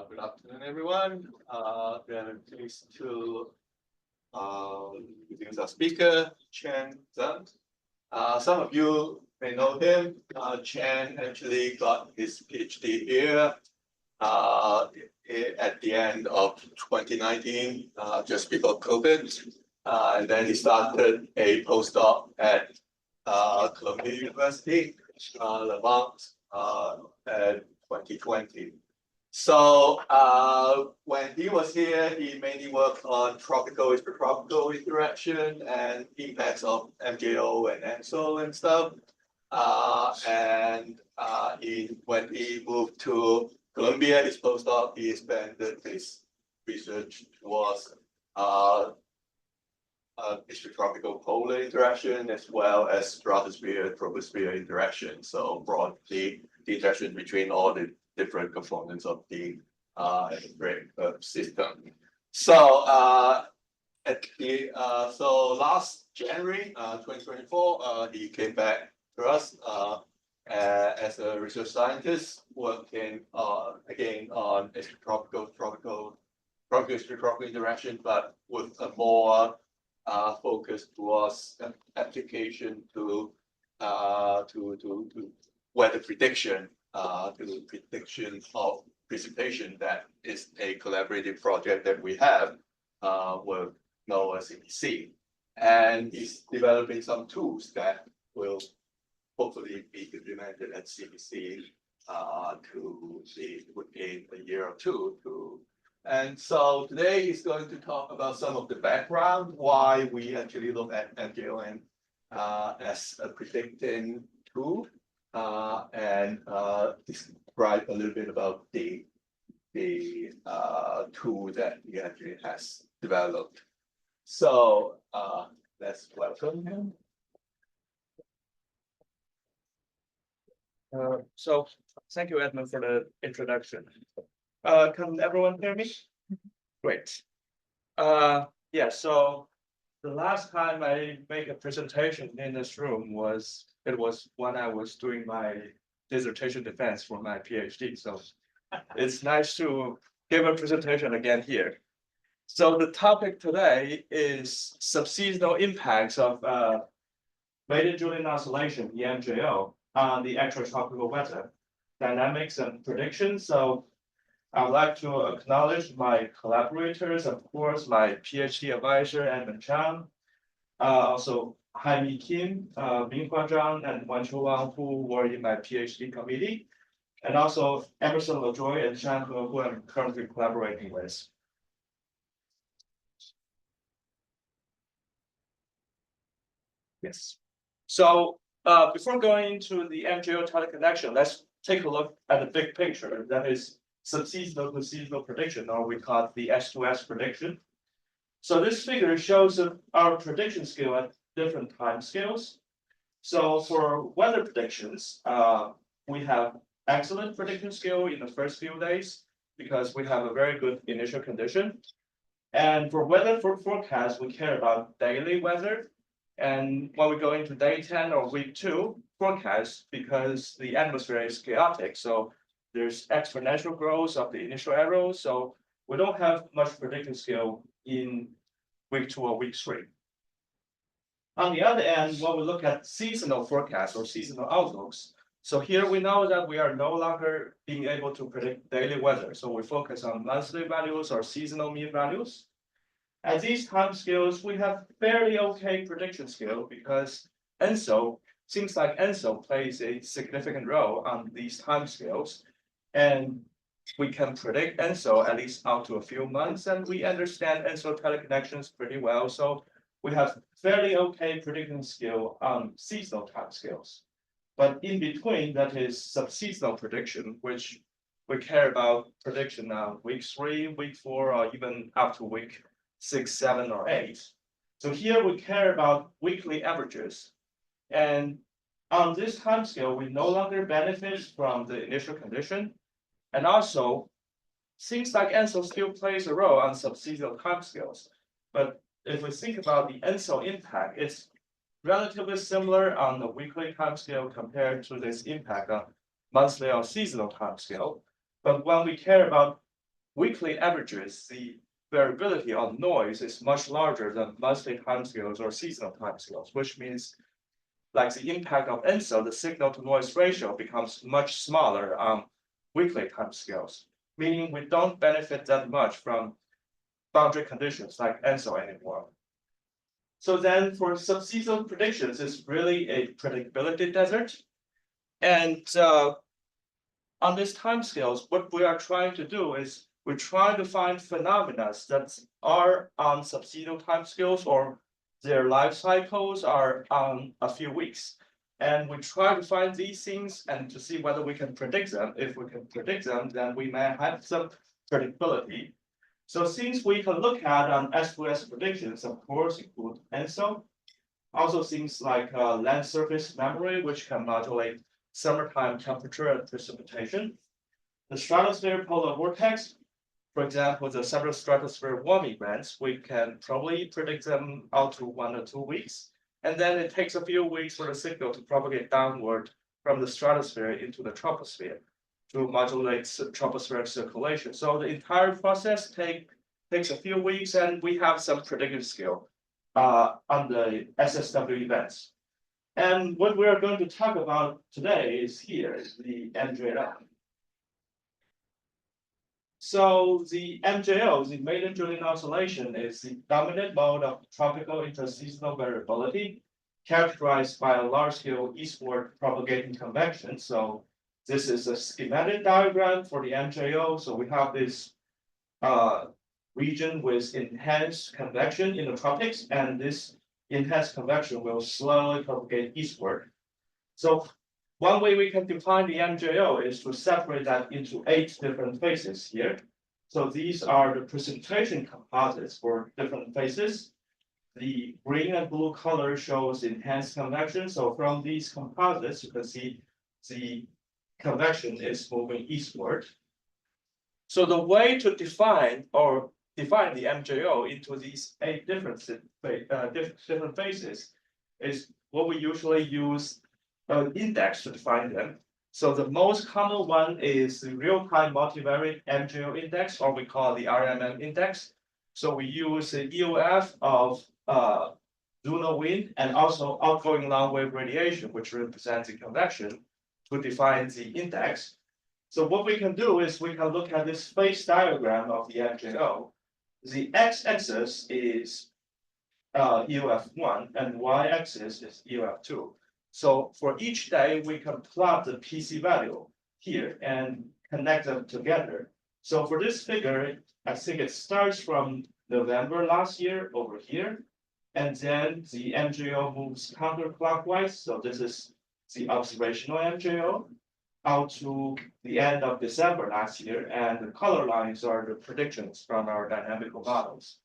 Good afternoon, everyone. We are pleased to introduce our speaker, Cheng. Some of you may know him. Cheng actually got his PhD here at the end of 2019, just before COVID. And then he started a postdoc at Columbia University, Lamont, at 2020. So when he was here, he mainly worked on tropical extratropical interaction and impacts of MJO and ENSO and stuff. When he moved to Columbia, his postdoc, he expanded his research towards extratropical polar interaction as well as stratosphere troposphere interaction. So broadly, the interaction between all the different components of the system. So last January 2024, he came back to us as a research scientist working again on tropical interaction, but with a more focus towards application to weather prediction. To the prediction of precipitation. That is a collaborative project that we have with NOAA CBC, and he's developing some tools that will hopefully be implemented at CBC within a year or two. And so today he's going to talk about some of the background why we actually look at MJO as a predicting tool. And describe a little bit about the tool that he actually has developed. So let's welcome him. So thank you, Edmund, for the introduction. Can everyone hear me? Great. Yeah, so the last time I made a presentation in this room was when I was doing my dissertation defense for my PhD. So it's nice to give a presentation again here. So the topic today is subseasonal impacts of weighted Julian oscillation, the MJO, on the extratropical weather dynamics and predictions. So I'd like to acknowledge my collaborators, of course, my PhD advisor, Edmund Cheng, also Haimi Kim, Minghua Zhang, and Wanqiu Wang, who were in my PhD committee, and also Emerson LaJoy and Shan He, who I'm currently collaborating with. Yes. So before going into the MJO teleconnection, let's take a look at the big picture. That is subseasonal to seasonal prediction, or we call it the S2S prediction. So this figure shows our prediction scale at different time scales. So for weather predictions, we have excellent prediction scale in the first few days because we have a very good initial condition. And for weather forecast, we care about daily weather. And when we go into day 10 or week 2 forecast, because the atmosphere is chaotic, so there's exponential growth of the initial error. So we don't have much prediction scale in week 2 or week 3. On the other end, when we look at seasonal forecasts or seasonal outlooks, so here we know that we are no longer being able to predict daily weather. So we focus on monthly values or seasonal mean values. At these time scales, we have fairly okay prediction scale because ENSO seems like ENSO plays a significant role on these time scales. And we can predict ENSO at least out to a few months, and we understand ENSO teleconnections pretty well. So we have fairly okay prediction skill on seasonal time scales. But in between, that is subseasonal prediction, which we care about prediction on week 3, week 4, or even up to week 6, 7, or 8. So here we care about weekly averages. And on this time scale, we no longer benefit from the initial condition. And also, seems like ENSO still plays a role on subseasonal time scales. But if we think about the ENSO impact, it's relatively similar on the weekly time scale compared to this impact on monthly or seasonal time scale. But when we care about weekly averages, the variability of noise is much larger than monthly timescales or seasonal timescales, which means like the impact of ENSO, the signal to noise ratio becomes much smaller on weekly timescales, meaning we don't benefit that much from boundary conditions like ENSO anymore. So then for subseasonal predictions, it's really a predictability desert. And on these timescales, what we are trying to do is we try to find phenomena that are on subseasonal timescales or their life cycles are on a few weeks. And we try to find these things and to see whether we can predict them. If we can predict them, then we may have some predictability. So things we can look at on S2S predictions, of course, include ENSO. Also things like land surface memory, which can modulate summertime temperature and precipitation. The stratosphere polar vortex, for example, the several stratosphere warming events, we can probably predict them out to 1 or 2 weeks. And then it takes a few weeks for the signal to propagate downward from the stratosphere into the troposphere to modulate tropospheric circulation. So the entire process takes a few weeks, and we have some predictive skill on the SSW events. And what we are going to talk about today is the MJO. So the MJO, the maiden Julian oscillation, is the dominant mode of tropical interseasonal variability, characterized by a large-scale eastward propagating convection. So this is a schematic diagram for the MJO. So we have this region with enhanced convection in the tropics, and this enhanced convection will slowly propagate eastward. So one way we can define the MJO is to separate that into 8 different phases here. So these are the precipitation composites for different phases. The green and blue color shows enhanced convection. So from these composites, you can see the convection is moving eastward. So the way to define the MJO into these 8 different phases is what we usually use an index to define them. So the most common one is the real-time multivariate MJO index, or we call the RMM index. So we use the EOF of lunar wind and also outgoing long-wave radiation, which represents the convection, to define the index. So what we can do is we can look at this phase diagram of the MJO. The x-axis is EOF1 and y-axis is EOF2. So for each day, we can plot the PC value here and connect them together. So for this figure, I think it starts from November last year over here, and then the MJO moves counterclockwise. So this is the observational MJO out to the end of December last year, and the color lines are the predictions from our dynamical models.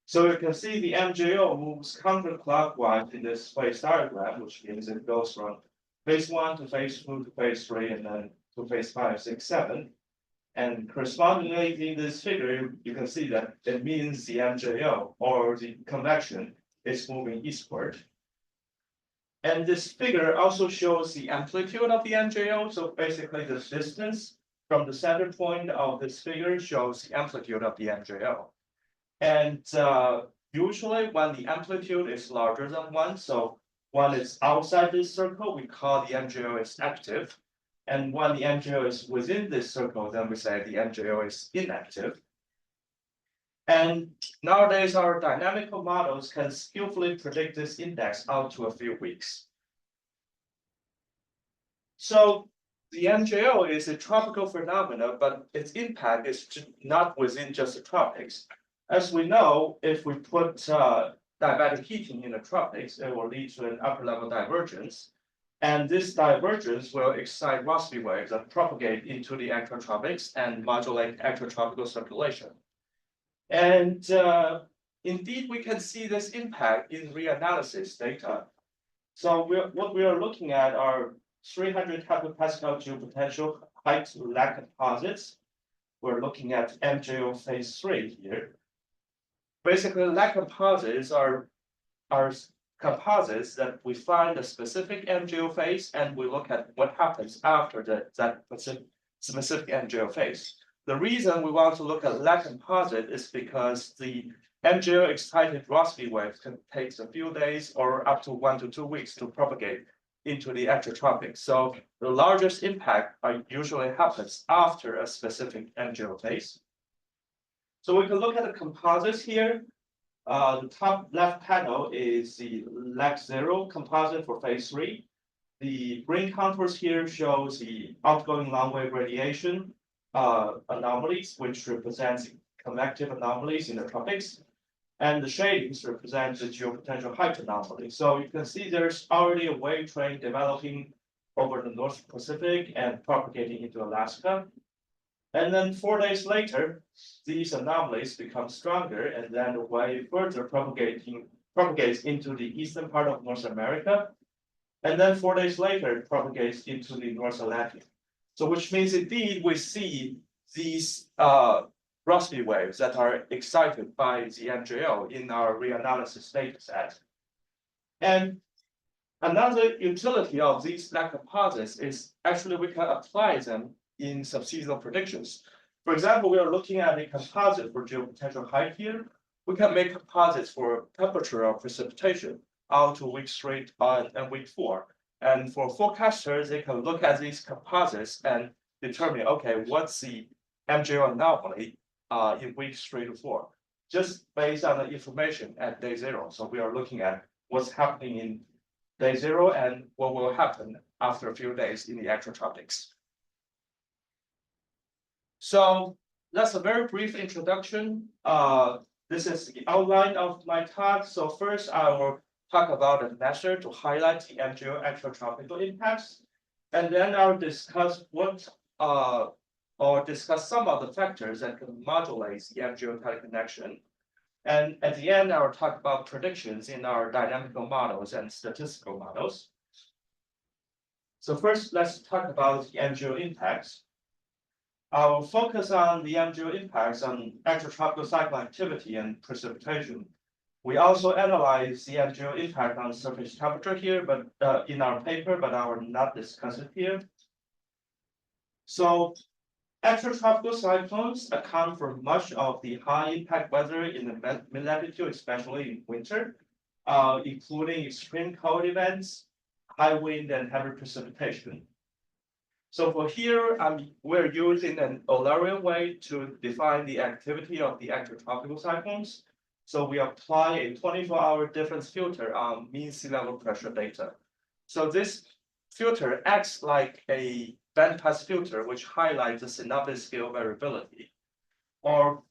So you can see the MJO moves counterclockwise in this phase diagram, which means it goes from phase 1 to phase 2 to phase 3 and then to phase 5, 6, 7. And correspondingly in this figure, you can see that it means the MJO or the convection is moving eastward. And this figure also shows the amplitude of the MJO. So basically the distance from the center point of this figure shows the amplitude of the MJO. And usually when the amplitude is larger than 1, so 1 is outside this circle, we call the MJO is active. And when the MJO is within this circle, then we say the MJO is inactive. And nowadays, our dynamical models can skillfully predict this index out to a few weeks. So the MJO is a tropical phenomenon, but its impact is not within just the tropics. As we know, if we put diabatic heating in the tropics, it will lead to an upper level divergence. And this divergence will excite Rossby waves that propagate into the extratropics and modulate extratropical circulation. And indeed, we can see this impact in reanalysis data. So what we are looking at are 300 hectopascal geopotential height lag composites. We're looking at MJO phase 3 here. Basically, lag composites are composites that we find a specific MJO phase, and we look at what happens after that specific MJO phase. The reason we want to look at lag composite is because the MJO excited Rossby wave can take a few days or up to 1 to 2 weeks to propagate into the extratropics. So the largest impact usually happens after a specific MJO phase. So we can look at the composites here. The top left panel is the lag 0 composite for phase 3. The green contours here shows the outgoing long wave radiation anomalies, which represents convective anomalies in the tropics. And the shadings represent the geopotential height anomaly. So you can see there's already a wave train developing over the North Pacific and propagating into Alaska. And then 4 days later, these anomalies become stronger, and then the wave further propagates into the eastern part of North America. And then 4 days later, it propagates into the North Atlantic. So which means indeed we see these Rossby waves that are excited by the MJO in our reanalysis data set. And another utility of these lag composites is actually we can apply them in subseasonal predictions. For example, we are looking at a composite for geopotential height here. We can make composites for temperature or precipitation out to week 3 and week 4. And for forecasters, they can look at these composites and determine, okay, what's the MJO anomaly in weeks 3 to 4, just based on the information at day 0. So we are looking at what's happening in day 0 and what will happen after a few days in the extratropics. So that's a very brief introduction. This is the outline of my talk. So first, I will talk about a measure to highlight the MJO extratropical impacts, and then I'll discuss discuss some of the factors that can modulate the MJO teleconnection. And at the end, I'll talk about predictions in our dynamical models and statistical models. So first, let's talk about the MJO impacts. I'll focus on the MJO impacts on extratropical cyclone activity and precipitation. We also analyze the MJO impact on surface temperature here, but in our paper, but I will not discuss it here. So extratropical cyclones account for much of the high impact weather in the mid-latitude, especially in winter, including extreme cold events, high wind, and heavy precipitation. So for here, we're using an Eulerian way to define the activity of the extratropical cyclones. So we apply a 24-hour difference filter on mean sea level pressure data. So this filter acts like a bandpass filter, which highlights the synoptic scale variability. Or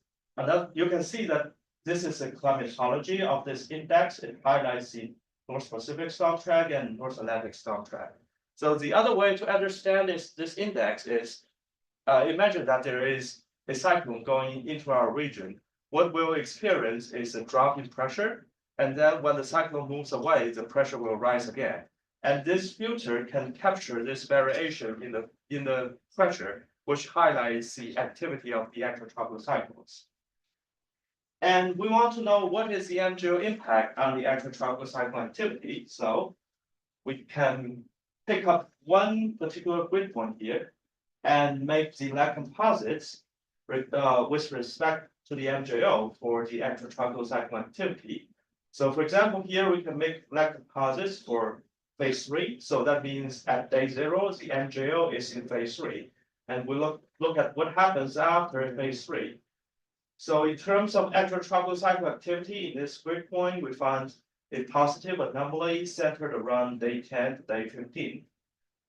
you can see that this is a climatology of this index. It highlights the North Pacific storm track and North Atlantic storm track. So the other way to understand this index is, imagine that there is a cyclone going into our region. What we'll experience is a drop in pressure, and then when the cyclone moves away, the pressure will rise again. And this filter can capture this variation in the pressure, which highlights the activity of the extratropical cyclones. And we want to know what is the MJO impact on the extratropical cyclone activity. So we can pick up one particular grid point here and make the lag composites with respect to the MJO for the extratropical cyclone activity. So for example, here we can make lag composites for phase 3. So that means at day 0, the MJO is in phase 3. And we look at what happens after phase 3. So in terms of extratropical cyclone activity in this grid point, we found a positive anomaly centered around day 10 to day 15.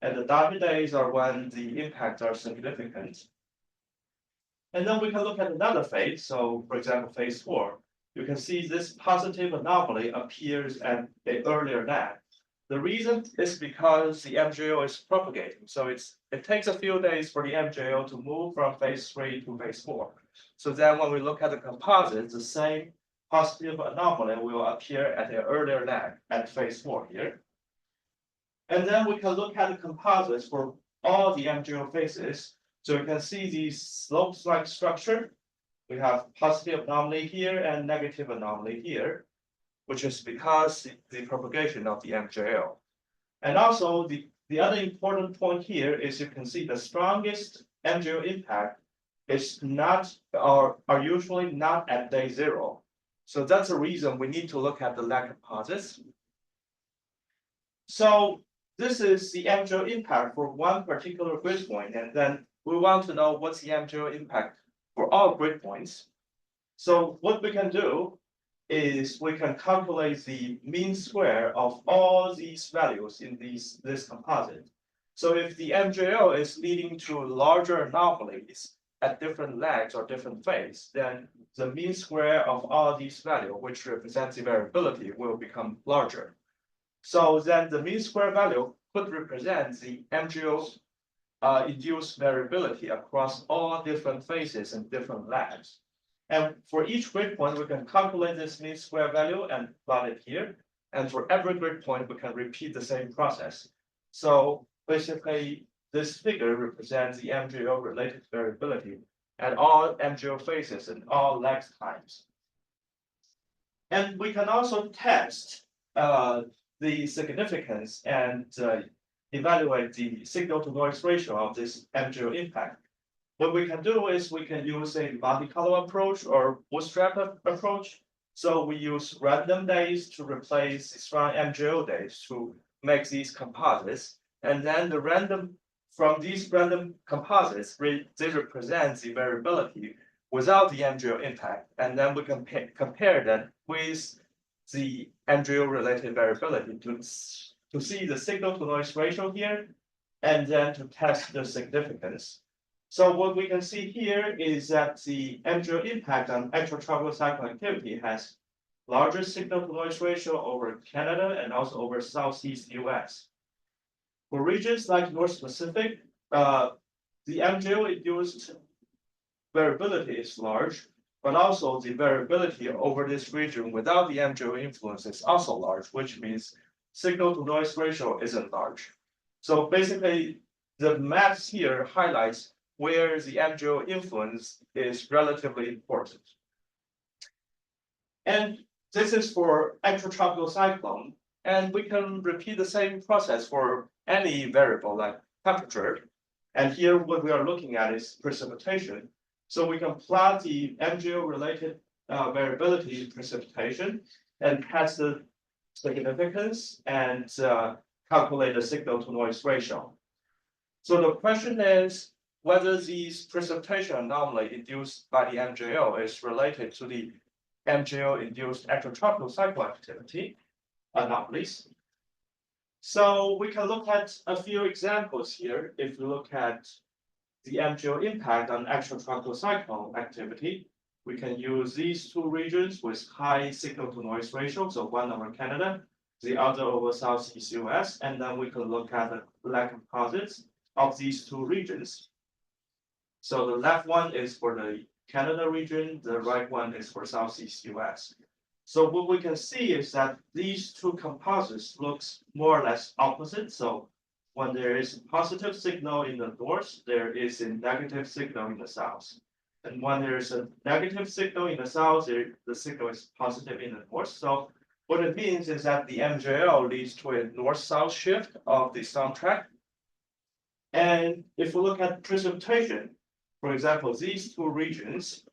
And the dotted days are when the impacts are significant. And then we can look at another phase. So for example, phase 4, you can see this positive anomaly appears at an earlier lag. The reason is because the MJO is propagating. So it takes a few days for the MJO to move from phase 3 to phase 4. So then when we look at the composites, the same positive anomaly will appear at an earlier lag at phase 4 here. And then we can look at the composites for all the MJO phases. So you can see the slopes-like structure. We have positive anomaly here and negative anomaly here, which is because the propagation of the MJO. And also the other important point here is you can see the strongest MJO impact is not are usually not at day zero. So that's the reason we need to look at the lag composites. So this is the MJO impact for one particular grid point, and then we want to know what's the MJO impact for all grid points. So what we can do is we can calculate the mean square of all these values in this composite. So if the MJO is leading to larger anomalies at different lags or different phase, then the mean square of all these values, which represents the variability, will become larger. So then the mean square value could represent the MJO induced variability across all different phases and different lags. And for each grid point, we can calculate this mean square value and plot it here. And for every grid point, we can repeat the same process. So basically, this figure represents the MJO related variability at all MJO phases and all lag times. And we can also test the significance and evaluate the signal to noise ratio of this MJO impact. What we can do is we can use a Monte Carlo approach or bootstrap approach. So we use random days to replace the strong MJO days to make these composites. And then from these random composites, they represent the variability without the MJO impact. And then we can compare that with the MJO related variability to see the signal to noise ratio here, and then to test the significance. So what we can see here is that the MJO impact on extratropical cyclone activity has larger signal to noise ratio over Canada and also over Southeast US. For regions like North Pacific, the MJO induced variability is large, but also the variability over this region without the MJO influence is also large, which means signal to noise ratio isn't large. So basically, the maps here highlights where the MJO influence is relatively important. And this is for extratropical cyclone, and we can repeat the same process for any variable like temperature. And here what we are looking at is precipitation. So we can plot the MJO related variability in precipitation and test the significance and calculate the signal to noise ratio. So the question is whether these precipitation anomaly induced by the MJO is related to the MJO induced extratropical cyclone activity anomalies. So we can look at a few examples here. If we look at the MJO impact on extratropical cyclone activity, we can use these two regions with high signal to noise ratio, so one over Canada, the other over Southeast US, and then we can look at the lag composites of these two regions. So the left one is for the Canada region, the right one is for Southeast US. So what we can see is that these two composites looks more or less opposite. So when there is a positive signal in the north, there is a negative signal in the south. And when there is a negative signal in the south, the signal is positive in the north. So what it means is that the MJO leads to a north-south shift of the soundtrack. And if we look at precipitation, for example, these two regions,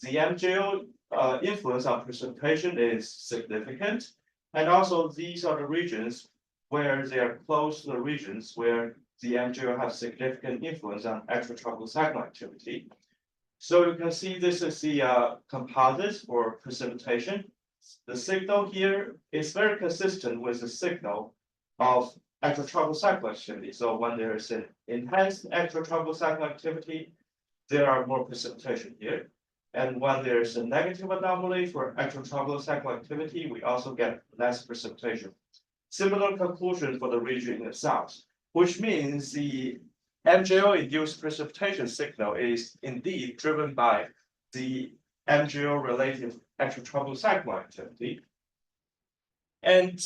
the MJO influence on precipitation is significant. And also these are the regions where they are close to the regions where the MJO has significant influence on extratropical cyclone activity. So you can see this is the composite for precipitation. The signal here is very consistent with the signal of extratropical cyclone activity. So when there is an enhanced extratropical cyclone activity, there are more precipitation here. And when there is a negative anomaly for extratropical cyclone activity, we also get less precipitation. Similar conclusion for the region in the south, which means the MJO-induced precipitation signal is indeed driven by the MJO-related extratropical cyclone activity. And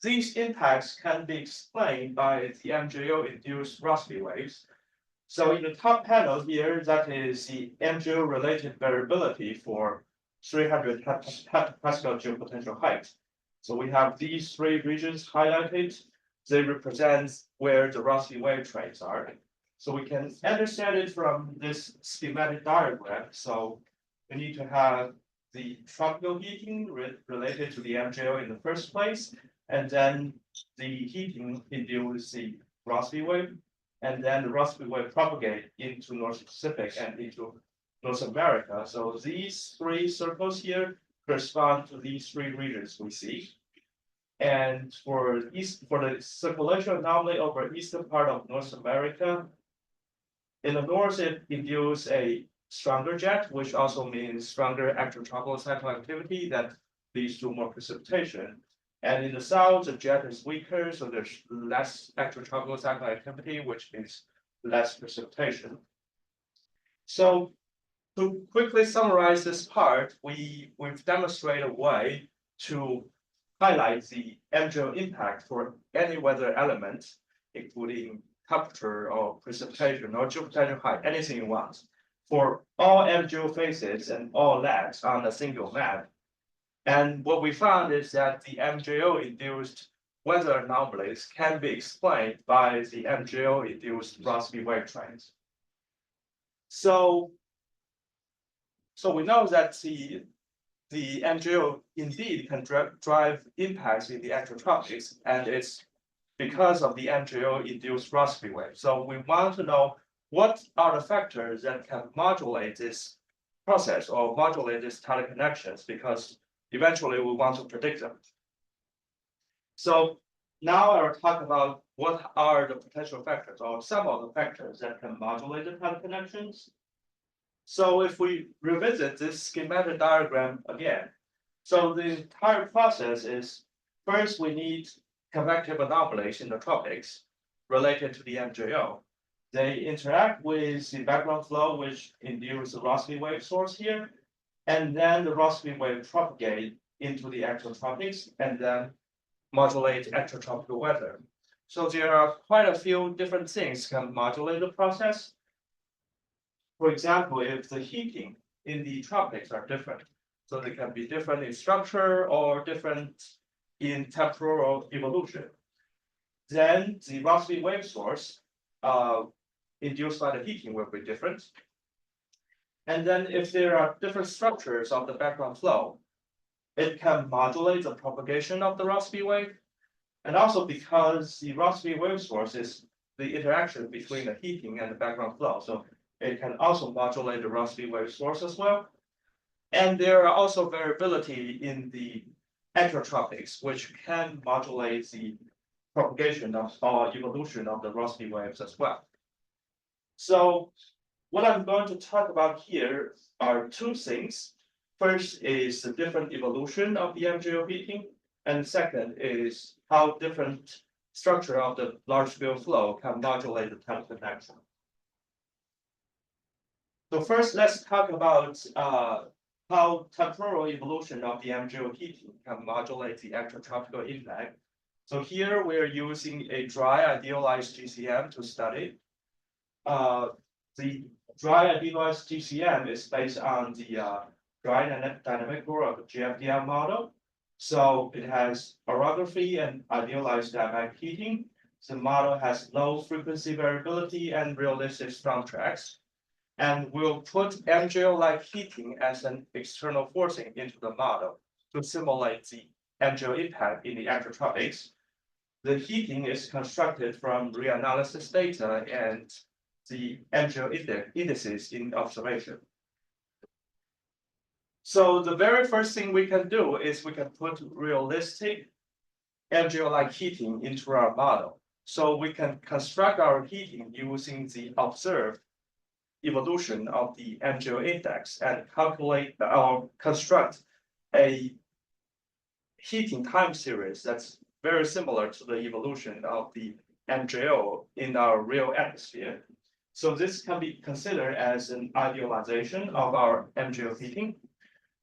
these impacts can be explained by the MJO-induced Rossby waves. So in the top panel here, that is the MJO-related variability for 300 hectopascal geopotential height. So we have these three regions highlighted. They represent where the Rossby wave trains are. So we can understand it from this schematic diagram. So we need to have the tropical heating related to the MJO in the first place, and then the heating induces the Rossby wave, and then the Rossby wave propagate into North Pacific and into North America. So these three circles here correspond to these three regions we see. And for the circulation anomaly over eastern part of North America, in the north it induces a stronger jet, which also means stronger extratropical cyclone activity that leads to more precipitation. And in the south, the jet is weaker, so there's less extratropical cyclone activity, which means less precipitation. So to quickly summarize this part, we've demonstrated a way to highlight the MJO impact for any weather element, including temperature or precipitation or geopotential height, anything you want, for all MJO phases and all lags on a single map. And what we found is that the MJO-induced weather anomalies can be explained by the MJO-induced Rossby wave trends. So we know that the MJO indeed can drive impacts in the extratropics, and it's because of the MJO-induced Rossby wave. So we want to know what are the factors that can modulate this process or modulate these teleconnections, because eventually we want to predict them. So now I'll talk about what are the potential factors or some of the factors that can modulate the teleconnections. So if we revisit this schematic diagram again, so the entire process is, first we need convective anomalies in the tropics related to the MJO. They interact with the background flow, which induces the Rossby wave source here, and then the Rossby wave propagate into the extratropics and then modulate extratropical weather. So there are quite a few different things can modulate the process. For example, if the heating in the tropics are different, so they can be different in structure or different in temporal evolution, then the Rossby wave source induced by the heating will be different. And then if there are different structures of the background flow, it can modulate the propagation of the Rossby wave. And also because the Rossby wave source is the interaction between the heating and the background flow, so it can also modulate the Rossby wave source as well. And there are also variability in the extratropics, which can modulate the propagation of or evolution of the Rossby waves as well. So what I'm going to talk about here are two things. First is the different evolution of the MJO heating, and second is how different structure of the large-scale flow can modulate the teleconnection. So first, let's talk about how temporal evolution of the MJO heating can modulate the extratropical impact. So here we're using a dry idealized GCM to study. The dry idealized GCM is based on the dry dynamic core of the GFDM model. So it has orography and idealized dynamic heating. The model has low frequency variability and realistic storm tracks. And we'll put MJO-like heating as an external forcing into the model to simulate the MJO impact in the extratropics. The heating is constructed from reanalysis data and the MJO indices in observation. So the very first thing we can do is we can put realistic MJO-like heating into our model. So we can construct our heating using the observed evolution of the MJO index and calculate or construct a heating time series that's very similar to the evolution of the MJO in our real atmosphere. So this can be considered as an idealization of our MJO heating.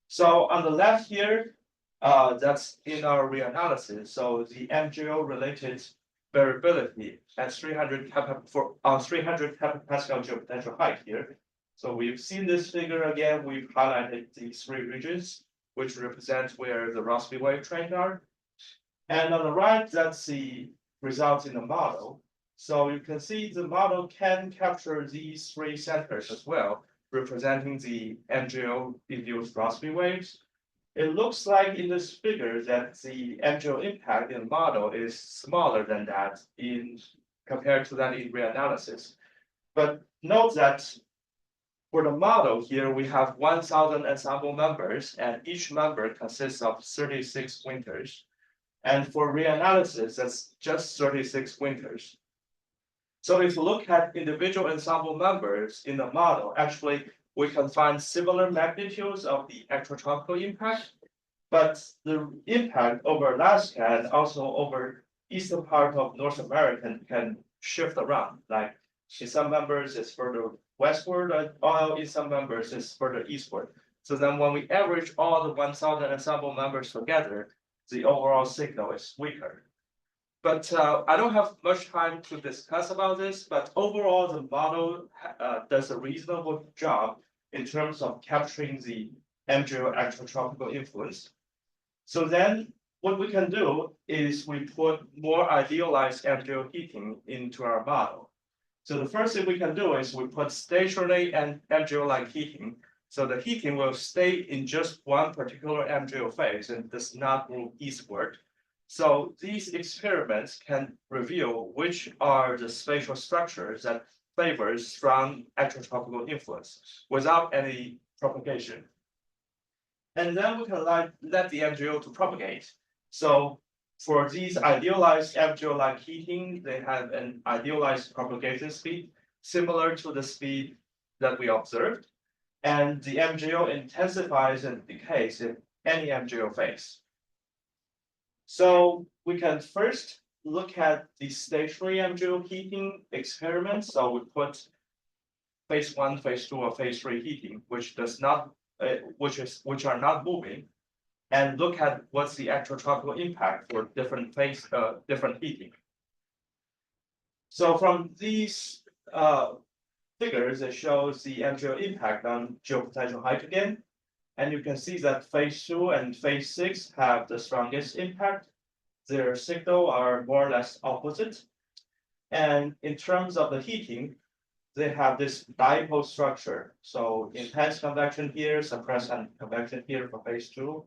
So on the left here, that's in our reanalysis. So the MJO related variability at 300 hectopascal geopotential height here. So we've seen this figure again. We've highlighted these three regions, which represent where the Rossby wave trends are. And on the right, that's the results in the model. So you can see the model can capture these three centers as well, representing the MJO induced Rossby waves. It looks like in this figure that the MJO impact in the model is smaller than that compared to that in reanalysis. But note that for the model here, we have 1,000 ensemble members, and each member consists of 36 winters. And for reanalysis, that's just 36 winters. So if you look at individual ensemble members in the model, actually, we can find similar magnitudes of the extratropical impact, but the impact over Alaska and also over eastern part of North America can shift around. Like in some members, it's further westward, while in some members, it's further eastward. So then when we average all the 1,000 ensemble members together, the overall signal is weaker. But I don't have much time to discuss about this, but overall, the model does a reasonable job in terms of capturing the MJO extratropical influence. So then what we can do is we put more idealized MJO heating into our model. So the first thing we can do is we put stationary and MJO-like heating. So the heating will stay in just one particular MJO phase and does not move eastward. So these experiments can reveal which are the spatial structures that favors strong extratropical influence without any propagation. And then we can let the MJO to propagate. So for these idealized MJO-like heating, they have an idealized propagation speed similar to the speed that we observed. And the MJO intensifies and decays in any MJO phase. So we can first look at the stationary MJO heating experiments. So we put phase 1, phase 2, or phase 3 heating, which are not moving, and look at what's the extratropical impact for different heating. So from these figures, it shows the MJO impact on geopotential height again. And you can see that phase 2 and phase 6 have the strongest impact. Their signal are more or less opposite. And in terms of the heating, they have this dipole structure. So intense convection here, suppressed convection here for phase 2,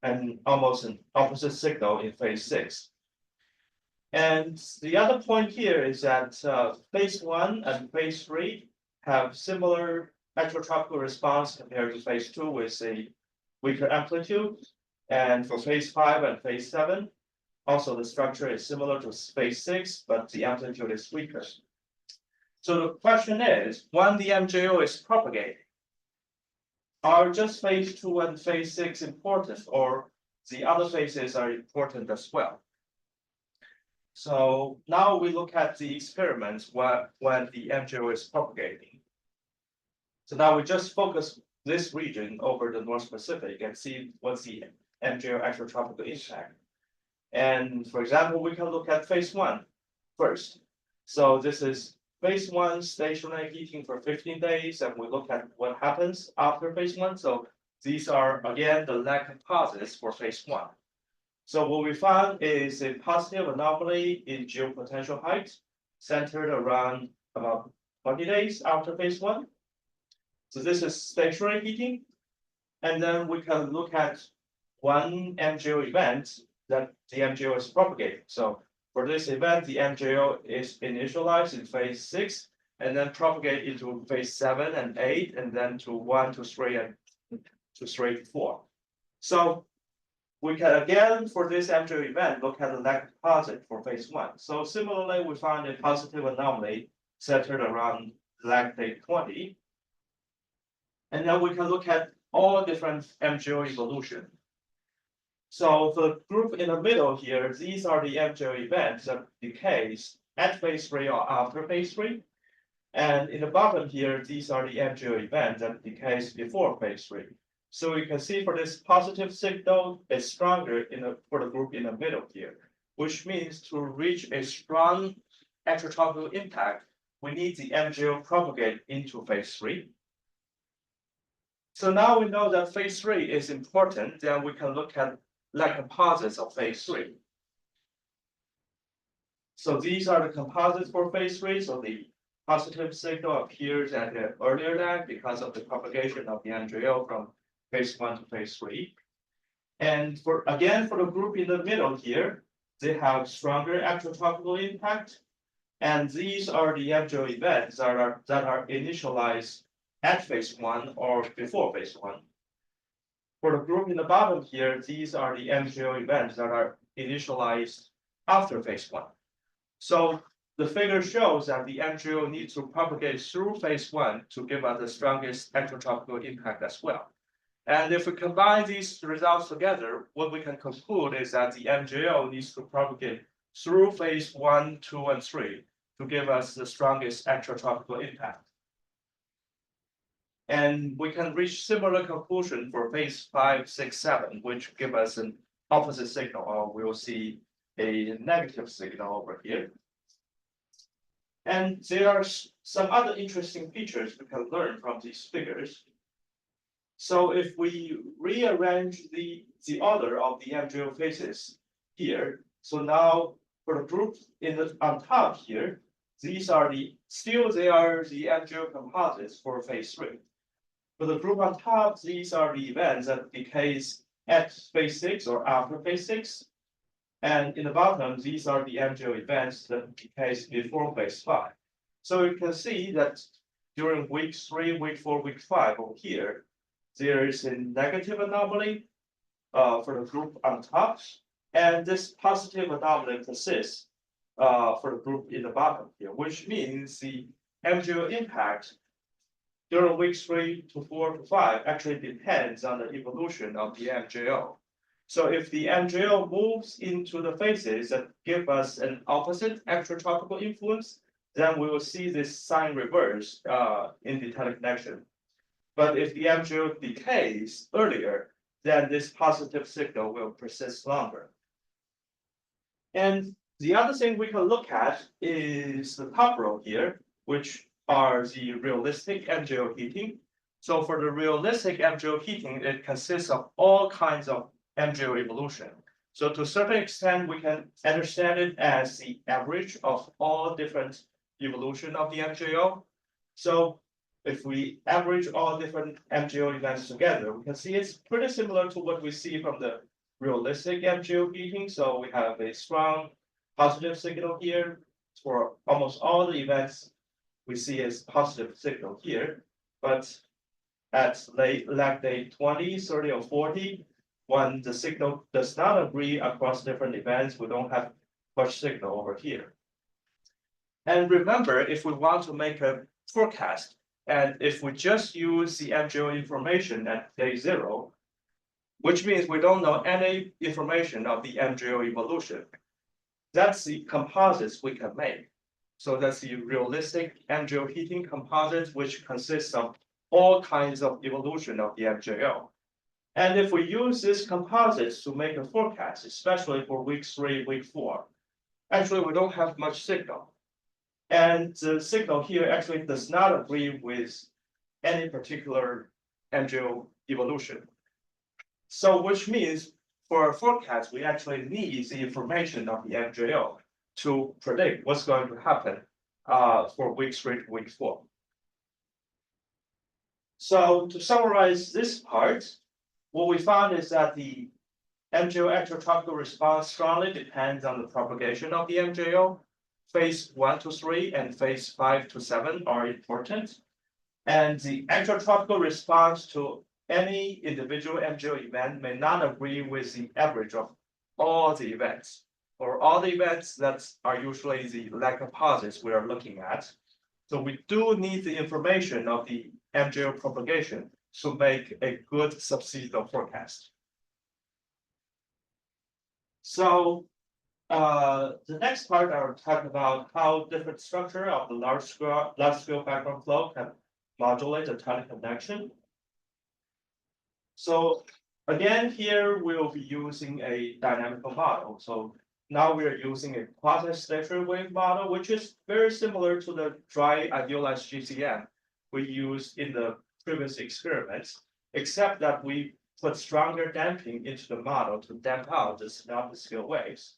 and almost an opposite signal in phase 6. And the other point here is that phase 1 and phase 3 have similar extratropical response compared to phase 2 with a weaker amplitude. And for phase 5 and phase 7, also the structure is similar to phase 6, but the amplitude is weaker. So the question is, when the MJO is propagating, are just phase 2 and phase 6 important, or the other phases are important as well? So now we look at the experiments when the MJO is propagating. So now we just focus this region over the North Pacific and see what's the MJO extratropical impact. And for example, we can look at phase 1 first. So this is phase 1 stationary heating for 15 days, and we look at what happens after phase 1. So these are, again, the lag composites for phase 1. So what we found is a positive anomaly in geopotential height centered around about 20 days after phase 1. So this is stationary heating. And then we can look at one MJO event that the MJO is propagating. So for this event, the MJO is initialized in phase 6 and then propagate into phase 7 and 8, and then to 1 to 3 and to 3 to 4. So we can again, for this MJO event, look at the lag composite for phase 1. So similarly, we found a positive anomaly centered around lag date 20. And then we can look at all different MJO evolution. So for the group in the middle here, these are the MJO events that decays at phase 3 or after phase 3. And in the bottom here, these are the MJO events that decays before phase 3. So you can see for this positive signal is stronger for the group in the middle here, which means to reach a strong extratropical impact, we need the MJO propagate into phase 3. So now we know that phase 3 is important, then we can look at lag composites of phase 3. So these are the composites for phase 3. So the positive signal appears at the earlier lag because of the propagation of the MJO from phase 1 to phase 3. And for the group in the middle here, they have stronger extratropical impact. And these are the MJO events that are initialized at phase 1 or before phase 1. For the group in the bottom here, these are the MJO events that are initialized after phase 1. So the figure shows that the MJO needs to propagate through phase 1 to give us the strongest extratropical impact as well. And if we combine these results together, what we can conclude is that the MJO needs to propagate through phase 1, 2, and 3 to give us the strongest extratropical impact. And we can reach similar conclusion for phase 5, 6, 7, which give us an opposite signal, or we'll see a negative signal over here. And there are some other interesting features we can learn from these figures. So if we rearrange the order of the MJO phases here, so now for the group on top here, these are the MJO composites for phase 3. For the group on top, these are the events that decays at phase 6 or after phase 6. And in the bottom, these are the MJO events that decays before phase 5. So you can see that during week 3, week 4, week 5 over here, there is a negative anomaly for the group on top, and this positive anomaly persists for the group in the bottom here, which means the MJO impact during weeks 3 to 4 to 5 actually depends on the evolution of the MJO. So if the MJO moves into the phases that give us an opposite extratropical influence, then we will see this sign reverse in the teleconnection. But if the MJO decays earlier, then this positive signal will persist longer. And the other thing we can look at is the top row here, which are the realistic MJO heating. So for the realistic MJO heating, it consists of all kinds of MJO evolution. So to a certain extent, we can understand it as the average of all different evolution of the MJO. So if we average all different MJO events together, we can see it's pretty similar to what we see from the realistic MJO heating. So we have a strong positive signal here for almost all the events. We see a positive signal here, but at lag day 20, 30, or 40, when the signal does not agree across different events, we don't have much signal over here. And remember, if we want to make a forecast, and if we just use the MJO information at day 0, which means we don't know any information of the MJO evolution, that's the composites we can make. So that's the realistic MJO heating composites, which consists of all kinds of evolution of the MJO. And if we use these composites to make a forecast, especially for week 3, week 4, actually we don't have much signal. And the signal here actually does not agree with any particular MJO evolution. So which means for a forecast, we actually need the information of the MJO to predict what's going to happen for week 3 to week 4. So to summarize this part, what we found is that the MJO extratropical response strongly depends on the propagation of the MJO. Phase 1 to 3 and phase 5 to 7 are important. And the extratropical response to any individual MJO event may not agree with the average of all the events, or all the events that are usually the lag composites we are looking at. So we do need the information of the MJO propagation to make a good subseasonal forecast. So the next part I will talk about how different structure of the large scale background flow can modulate the teleconnection. So again, here we'll be using a dynamical model. So now we are using a quasi-stationary wave model, which is very similar to the dry idealized GCM we used in the previous experiments, except that we put stronger damping into the model to damp out the synoptic scale waves.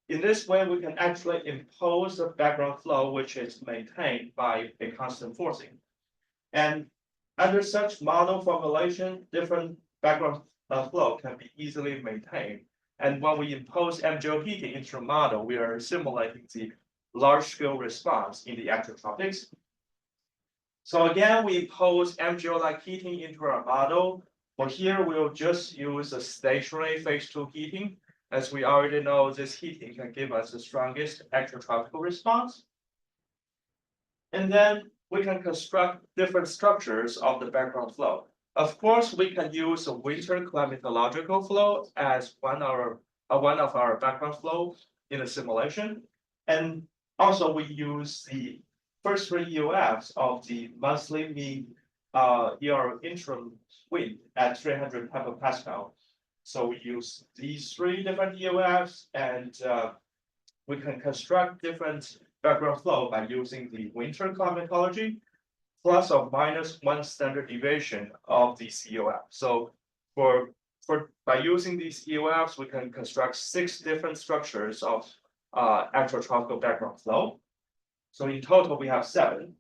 in this way, we can actually impose a background flow which is maintained by a constant forcing. And under such model formulation, different background flow can be easily maintained. And when we impose MJO heating into a model, we are simulating the large-scale response in the extratropics. So again, we impose MJO-like heating into our model. For here, we'll just use a stationary phase 2 heating. As we already know, this heating can give us the strongest extratropical response. And then we can construct different structures of the background flow. Of course, we can use a winter climatological flow as one of our background flow in a simulation. And also we use the first 3 EOFs of the monthly mean ER interim wind at 300 hectopascal. So we use these 3 different EOFs, and we can construct different background flow by using the winter climatology plus or minus 1 standard deviation of the EOF. So by using these EOFs, we can construct 6 different structures of extratropical background flow. So in total, we have 7.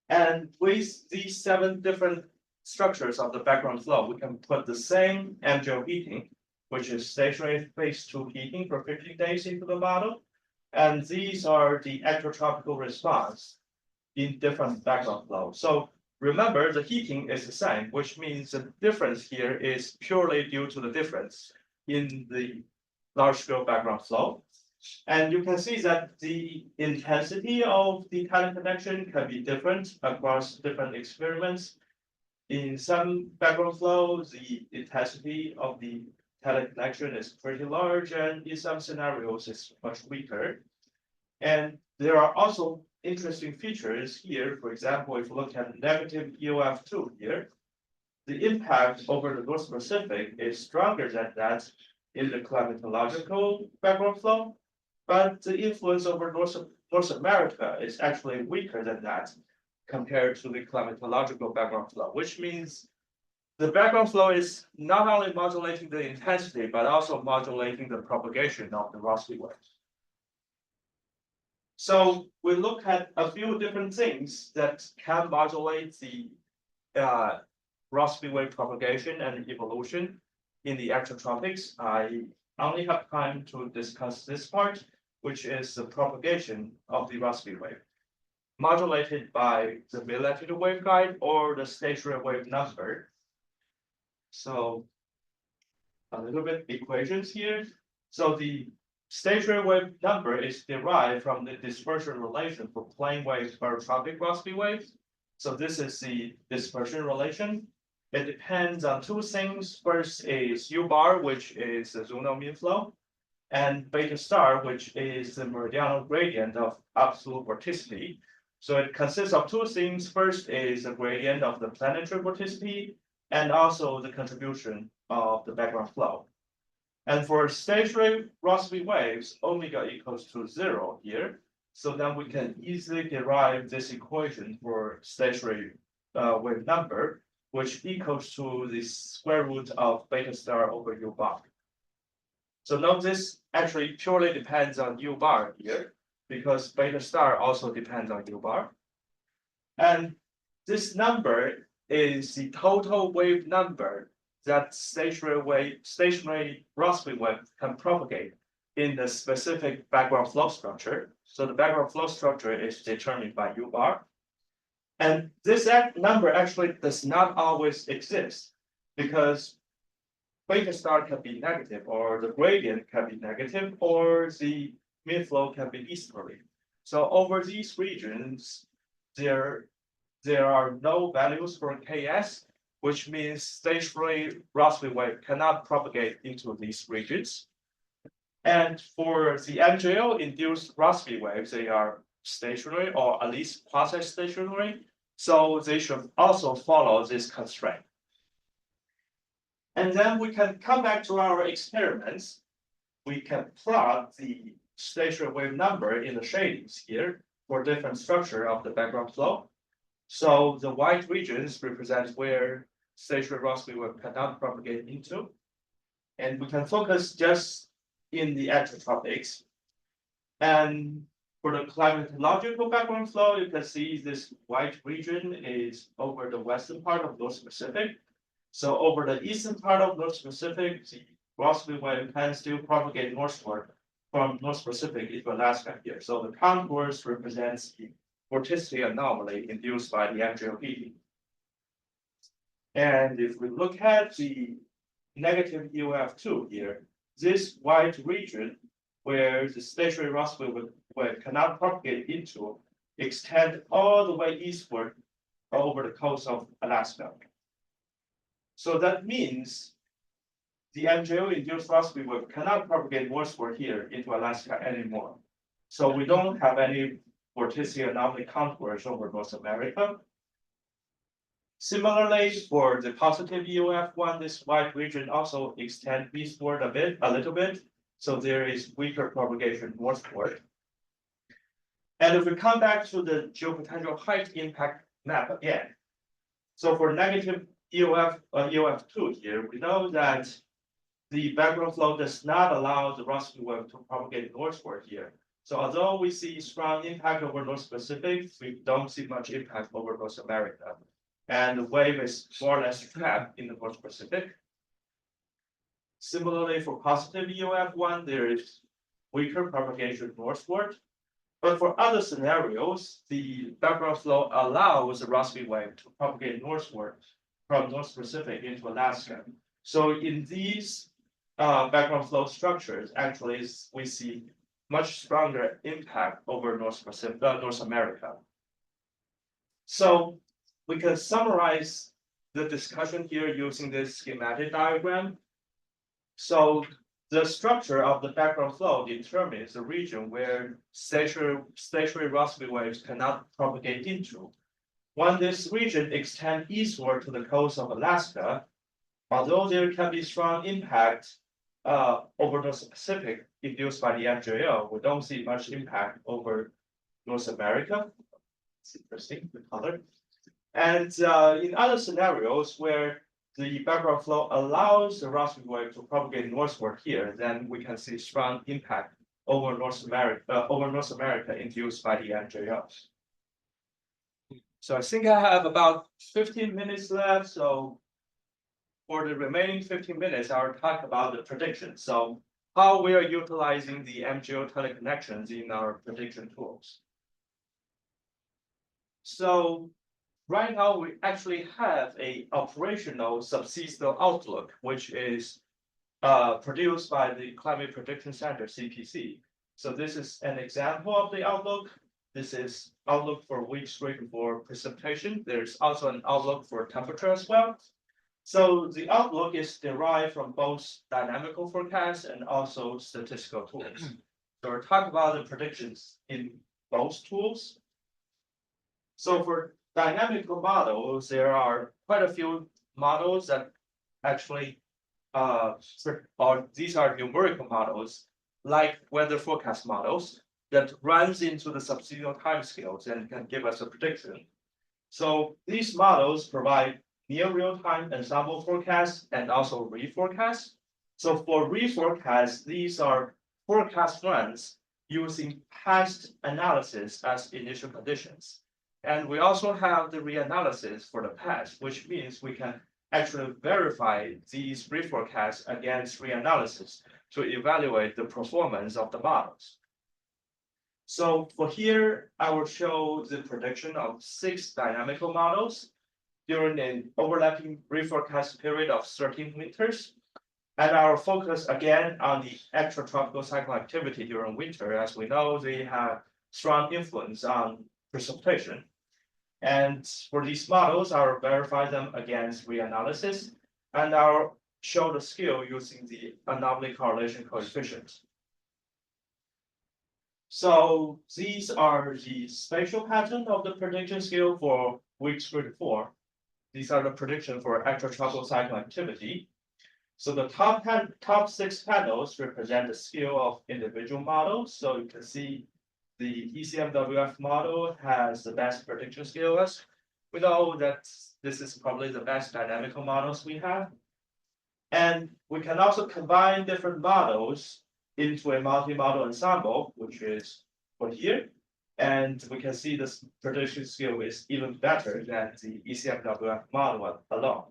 And with these 7 different structures of the background flow, we can put the same MJO heating, which is stationary phase 2 heating for 15 days into the model. And these are the extratropical response in different background flow. So remember, the heating is the same, which means the difference here is purely due to the difference in the large-scale background flow. And you can see that the intensity of the teleconnection can be different across different experiments. In some background flows, the intensity of the teleconnection is pretty large, and in some scenarios, it's much weaker. And there are also interesting features here. For example, if you look at negative EOF2 here, the impact over the North Pacific is stronger than that in the climatological background flow, but the influence over North America is actually weaker than that compared to the climatological background flow, which means the background flow is not only modulating the intensity, but also modulating the propagation of the Rossby waves. So we look at a few different things that can modulate the Rossby wave propagation and evolution in the extratropics. I only have time to discuss this part, which is the propagation of the Rossby wave, modulated by the mid-latitude waveguide or the stationary wave number. So a little bit equations here. So the stationary wave number is derived from the dispersion relation for plane waves barotropic Rossby waves. So this is the dispersion relation. It depends on 2 things. First is U bar, which is the zonal mean flow, and beta star, which is the meridional gradient of absolute vorticity. So it consists of 2 things. First is the gradient of the planetary vorticity, and also the contribution of the background flow. And for stationary Rossby waves, omega equals to 0 here. So then we can easily derive this equation for stationary wave number, which equals to the square root of beta star over U bar. So now this actually purely depends on U bar here, because beta star also depends on U bar. And this number is the total wave number that stationary Rossby wave can propagate in the specific background flow structure. So the background flow structure is determined by U bar. And this number actually does not always exist, because beta star can be negative, or the gradient can be negative, or the mean flow can be easterly. So over these regions, there are no values for Ks, which means stationary Rossby wave cannot propagate into these regions. And for the MJO induced Rossby waves, they are stationary or at least quasi-stationary, so they should also follow this constraint. And then we can come back to our experiments. We can plot the stationary wave number in the shadings here for different structure of the background flow. So the white regions represent where stationary Rossby wave cannot propagate into. And we can focus just in the extratropics. And for the climatological background flow, you can see this white region is over the western part of North Pacific. So over the eastern part of North Pacific, the Rossby wave can still propagate northward from North Pacific into Alaska here. So the contours represents the vorticity anomaly induced by the MJO heating. And if we look at the negative UF2 here, this white region where the stationary Rossby wave cannot propagate into extend all the way eastward over the coast of Alaska. So that means the MJO induced Rossby wave cannot propagate northward here into Alaska anymore. So we don't have any vorticity anomaly contours over North America. Similarly, for the positive UF1, this white region also extends eastward a little bit. So there is weaker propagation northward. And if we come back to the geopotential height impact map again. So for negative UF2 here, we know that the background flow does not allow the Rossby wave to propagate northward here. So although we see strong impact over North Pacific, we don't see much impact over North America. And the wave is more or less trapped in the North Pacific. Similarly, for positive UF1, there is weaker propagation northward. But for other scenarios, the background flow allows the Rossby wave to propagate northward from North Pacific into Alaska. So in these background flow structures, actually, we see much stronger impact over North America. So we can summarize the discussion here using this schematic diagram. So the structure of the background flow determines the region where stationary Rossby waves cannot propagate into. When this region extends eastward to the coast of Alaska, although there can be strong impact over North Pacific induced by the MJO, we don't see much impact over North America. It's interesting, the color. And in other scenarios where the background flow allows the Rossby wave to propagate northward here, then we can see strong impact over North America induced by the MJO. So I think I have about 15 minutes left. So for the remaining 15 minutes, I'll talk about the prediction. So how we are utilizing the MJO teleconnections in our prediction tools. So right now, we actually have a operational subseasonal outlook, which is produced by the Climate Prediction Center, CPC. So this is an example of the outlook. This is outlook for weeks 3 to 4 precipitation. There's also an outlook for temperature as well. So the outlook is derived from both dynamical forecasts and also statistical tools. So we'll talk about the predictions in both tools. So for dynamical models, there are quite a few models that actually, these are numerical models, like weather forecast models that runs into the subseasonal timescales and can give us a prediction. So these models provide near real-time ensemble forecasts and also reforecasts. So for reforecasts, these are forecast runs using past analysis as initial conditions. And we also have the reanalysis for the past, which means we can actually verify these reforecasts against reanalysis to evaluate the performance of the models. So for here, I will show the prediction of 6 dynamical models during an overlapping reforecast period of 13 winters. And our focus again on the extratropical cycle activity during winter, as we know, they have strong influence on precipitation. And for these models, I'll verify them against reanalysis, and I'll show the scale using the anomaly correlation coefficient. So these are the spatial pattern of the prediction scale for weeks 3 to 4. These are the prediction for extratropical cycle activity. So the top 6 panels represent the scale of individual models. So you can see the ECMWF model has the best prediction scales. We know that this is probably the best dynamical models we have. And we can also combine different models into a multi-model ensemble, which is for here. And we can see this prediction skill is even better than the ECMWF model alone.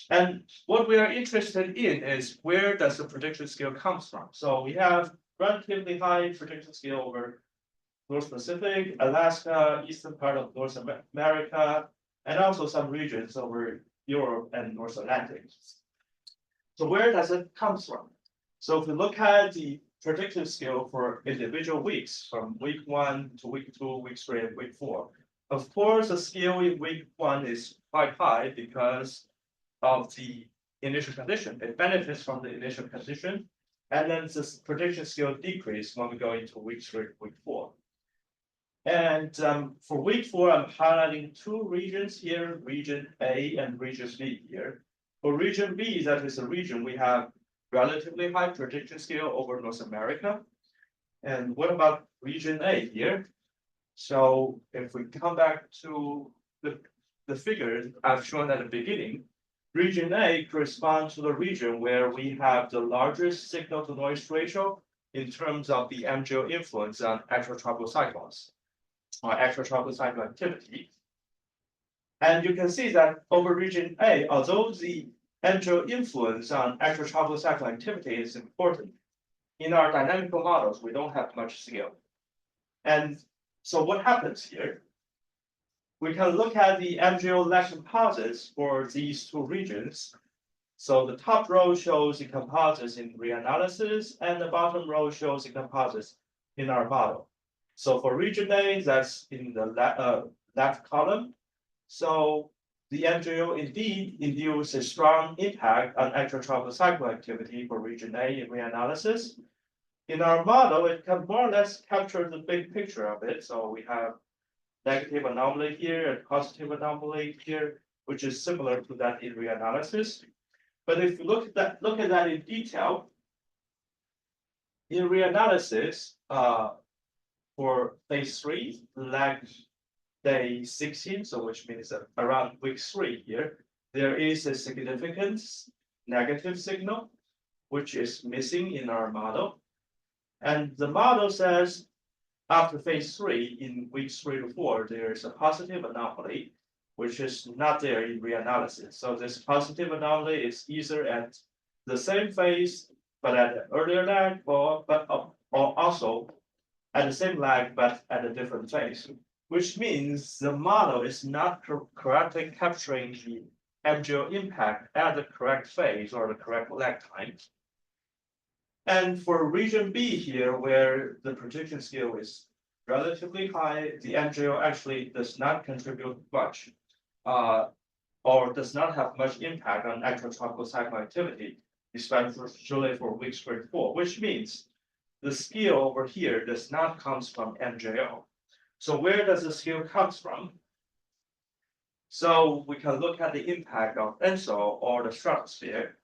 And what we are interested in is where does the prediction skill comes from? So we have relatively high prediction skill over North Pacific, Alaska, eastern part of North America, and also some regions over Europe and North Atlantic. So where does it come from? So if we look at the predictive skill for individual weeks from week 1 to week 2, week 3, and week 4. Of course, the skill in week 1 is quite high because of the initial condition. It benefits from the initial condition, and then this prediction skill decrease when we go into week 3, week 4. And for week 4, I'm highlighting 2 regions here, region A and region B here. For region B, that is a region we have relatively high prediction skill over North America. And what about region A here? So if we come back to the figures I've shown at the beginning, region A corresponds to the region where we have the largest signal to noise ratio in terms of the MJO influence on extratropical cyclones or extratropical cyclone activity. And you can see that over region A, although the MJO influence on extratropical cyclone activity is important, in our dynamical models, we don't have much skill. And so what happens here? We can look at the MJO lag composites for these 2 regions. So the top row shows the composites in reanalysis, and the bottom row shows the composites in our model. So for region A, that's in the left column. So the MJO indeed induces a strong impact on extratropical cyclone activity for region A in reanalysis. In our model, it can more or less capture the big picture of it. So we have negative anomaly here and positive anomaly here, which is similar to that in reanalysis. But if you look at that in detail, in reanalysis, for phase 3, lag day 16, so which means that around week 3 here, there is a significant negative signal, which is missing in our model. And the model says after phase 3, in weeks 3 to 4, there is a positive anomaly, which is not there in reanalysis. So this positive anomaly is either at the same phase, but at an earlier lag, or also at the same lag, but at a different phase, which means the model is not correctly capturing the MJO impact at the correct phase or the correct lag time. And for region B here, where the prediction skill is relatively high, the MJO actually does not contribute much, or does not have much impact on extratropical cyclone activity, especially for weeks 3 to 4, which means the skill over here does not come from MJO. So where does the skill come from? So we can look at the impact of ENSO or the stratosphere.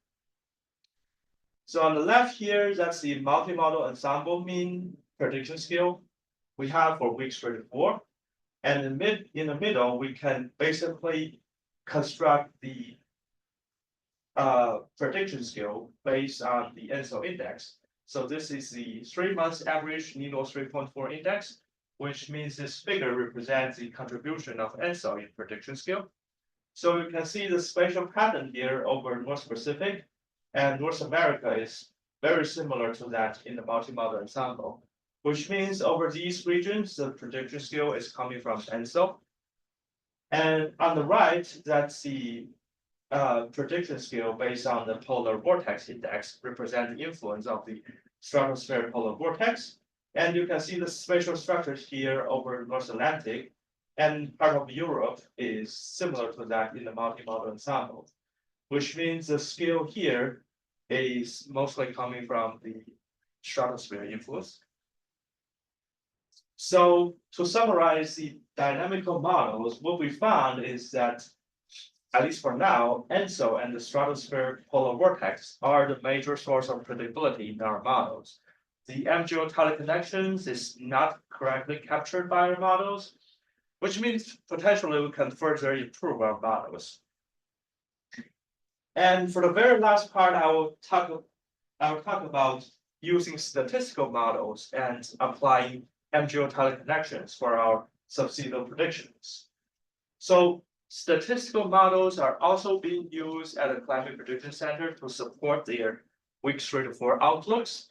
So on the left here, that's the multi-model ensemble mean prediction skill we have for weeks 3 to 4. And in the middle, we can basically construct the prediction skill based on the ENSO index. So this is the 3 months average NINO 3.4 index, which means this figure represents the contribution of ENSO in prediction skill. So you can see the spatial pattern here over North Pacific, and North America is very similar to that in the multi-model ensemble, which means over these regions, the prediction skill is coming from ENSO. And on the right, that's the prediction skill based on the polar vortex index, represent the influence of the stratosphere polar vortex. And you can see the spatial structures here over North Atlantic, and part of Europe is similar to that in the multi-model ensemble, which means the skill here is mostly coming from the stratosphere influence. So to summarize the dynamical models, what we found is that, at least for now, ENSO and the stratosphere polar vortex are the major source of predictability in our models. The MJO teleconnections is not correctly captured by our models, which means potentially we can further improve our models. And for the very last part, I will talk about using statistical models and applying MJO teleconnections for our subseasonal predictions. So statistical models are also being used at the Climate Prediction Center to support their week 3 to 4 outlooks.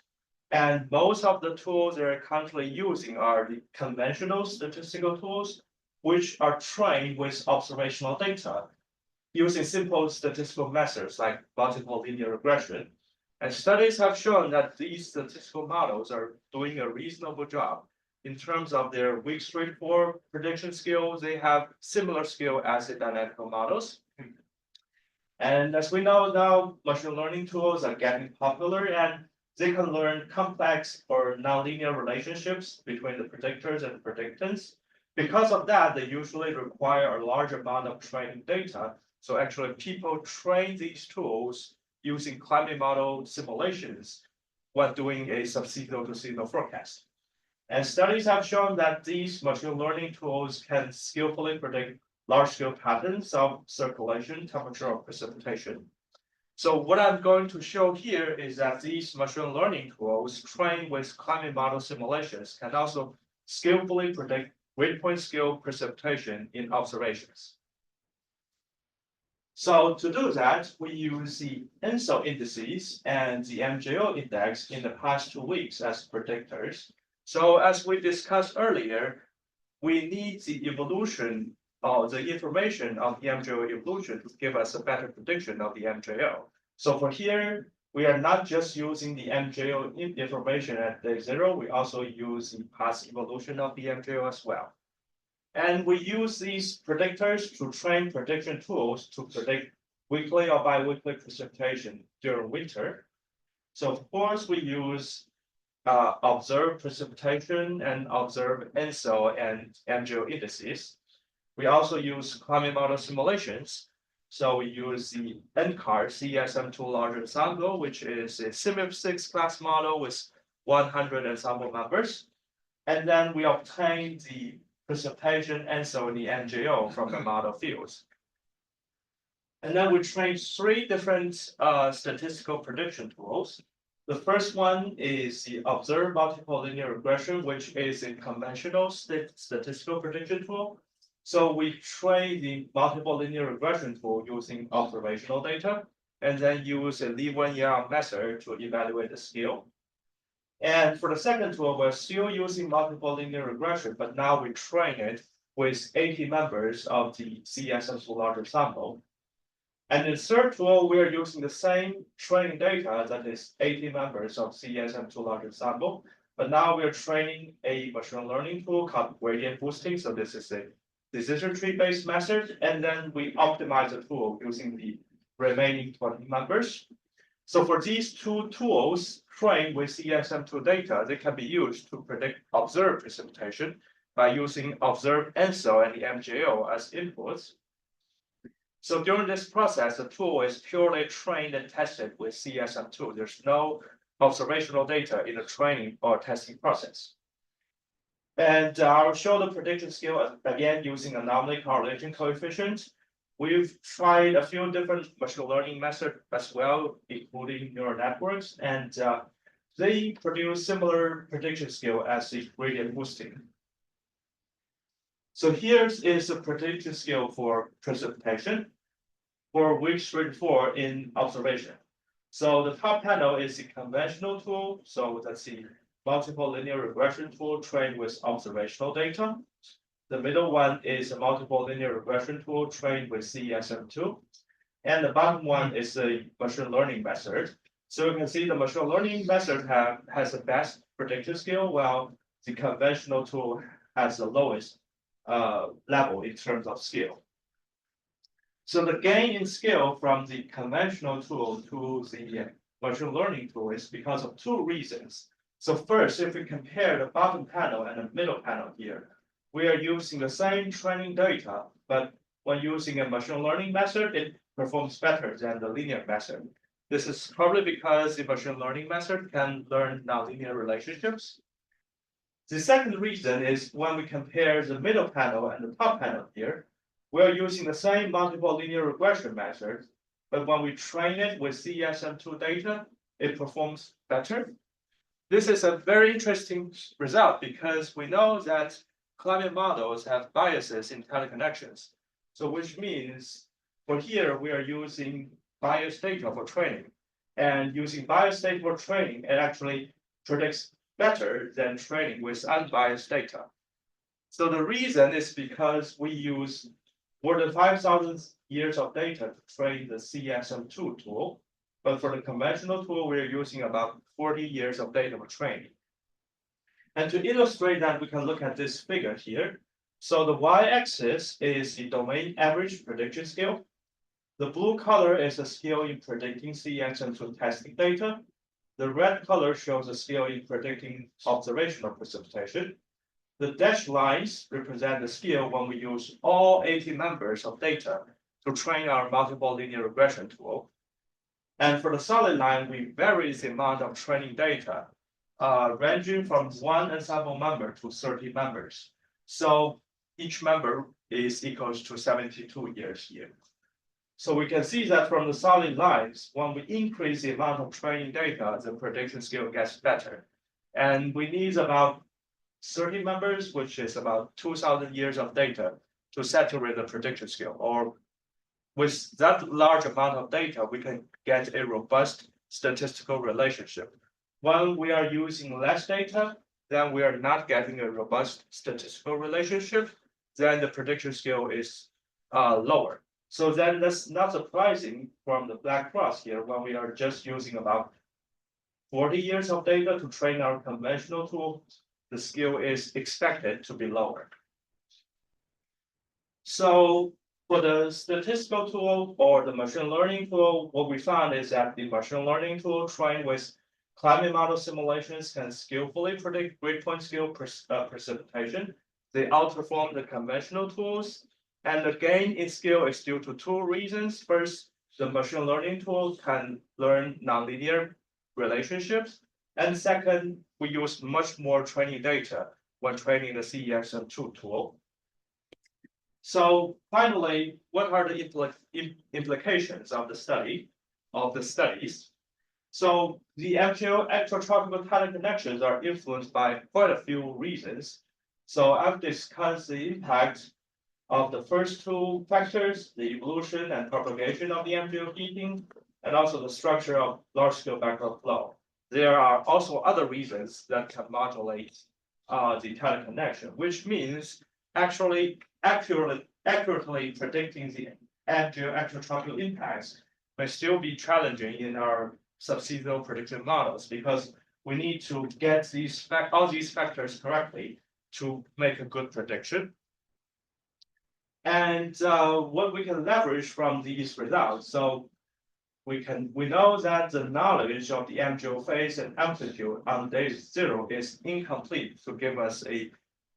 And most of the tools they're currently using are the conventional statistical tools, which are trained with observational data using simple statistical methods like multiple linear regression. And studies have shown that these statistical models are doing a reasonable job. In terms of their week 3 to 4 prediction skills, they have similar skill as the dynamical models. And as we know now, machine learning tools are getting popular and they can learn complex or nonlinear relationships between the predictors and the predictants. Because of that, they usually require a large amount of training data. So actually people train these tools using climate model simulations when doing a subseasonal to seasonal forecast. And studies have shown that these machine learning tools can skillfully predict large-scale patterns of circulation, temperature, or precipitation. So what I'm going to show here is that these machine learning tools trained with climate model simulations can also skillfully predict grid point scale precipitation in observations. So to do that, we use the ENSO indices and the MJO index in the past 2 weeks as predictors. So as we discussed earlier, we need the evolution or the information of the MJO evolution to give us a better prediction of the MJO. So for here, we are not just using the MJO information at day 0, we also use the past evolution of the MJO as well. And we use these predictors to train prediction tools to predict weekly or biweekly precipitation during winter. So of course, we use observed precipitation and observed ENSO and MJO indices. We also use climate model simulations. So we use the NCAR CSM2 large ensemble, which is a SIMIP6 class model with 100 ensemble members. And then we obtain the precipitation ENSO and the MJO from the model fields. And then we train 3 different statistical prediction tools. The first one is the observed multiple linear regression, which is a conventional statistical prediction tool. So we train the multiple linear regression tool using observational data, and then use a leave-one-year method to evaluate the scale. And for the second tool, we're still using multiple linear regression, but now we train it with 80 members of the CSM2 large ensemble. And in the third tool, we're using the same training data, that is 80 members of CSM2 large ensemble, but now we're training a machine learning tool called gradient boosting. So this is a decision tree based method, and then we optimize the tool using the remaining 20 members. So for these 2 tools trained with CSM2 data, they can be used to predict observed precipitation by using observed ENSO and the MJO as inputs. So during this process, the tool is purely trained and tested with CSM2. There's no observational data in the training or testing process. And I'll show the prediction skill again using anomaly correlation coefficient. We've tried a few different machine learning methods as well, including neural networks, and they produce similar prediction skill as the gradient boosting. So here is the prediction skill for precipitation for weeks 3 to 4 in observation. So the top panel is the conventional tool. So that's the multiple linear regression tool trained with observational data. The middle one is a multiple linear regression tool trained with CSM2. And the bottom one is a machine learning method. So you can see the machine learning method has the best predictive skill, while the conventional tool has the lowest level in terms of skill. So the gain in skill from the conventional tool to the machine learning tool is because of 2 reasons. So first, if we compare the bottom panel and the middle panel here, we are using the same training data, but when using a machine learning method, it performs better than the linear method. This is probably because the machine learning method can learn nonlinear relationships. The second reason is when we compare the middle panel and the top panel here, we're using the same multiple linear regression method, but when we train it with CSM2 data, it performs better. this is a very interesting result because we know that climate models have biases in teleconnections. So which means for here, we are using bias data for training. And using bias data for training, it actually predicts better than training with unbiased data. So the reason is because we use more than 5,000 years of data to train the CSM2 tool. But for the conventional tool, we're using about 40 years of data for training. And to illustrate that, we can look at this figure here. So the y-axis is the domain average prediction scale. The blue color is a scale in predicting CSM2 testing data. The red color shows a scale in predicting observational precipitation. The dashed lines represent the scale when we use all 80 members of data to train our multiple linear regression tool. And for the solid line, we vary the amount of training data, ranging from 1 ensemble member to 30 members. So each member is equals to 72 years here. So we can see that from the solid lines, when we increase the amount of training data, the prediction scale gets better. And we need about 30 members, which is about 2,000 years of data to saturate the prediction scale. Or with that large amount of data, we can get a robust statistical relationship. When we are using less data, then we are not getting a robust statistical relationship, then the prediction scale is lower. So then that's not surprising from the black cross here when we are just using about 40 years of data to train our conventional tool, the scale is expected to be lower. So for the statistical tool or the machine learning tool, what we found is that the machine learning tool trained with climate model simulations can skillfully predict grid point scale precipitation. They outperform the conventional tools. And the gain in scale is due to two reasons. First, the machine learning tool can learn nonlinear relationships. And second, we use much more training data when training the CESM2 tool. So finally, what are the implications of the studies? So the MJO extratropical teleconnections are influenced by quite a few reasons. So I've discussed the impact of the first two factors, the evolution and propagation of the MJO heating, and also the structure of large-scale background flow. There are also other reasons that can modulate the teleconnection, which means actually accurately predicting the MJO extratropical impacts may still be challenging in our subseasonal prediction models because we need to get all these factors correctly to make a good prediction. And what we can leverage from these results, so we know that the knowledge of the MJO phase and amplitude on day 0 is incomplete to give us a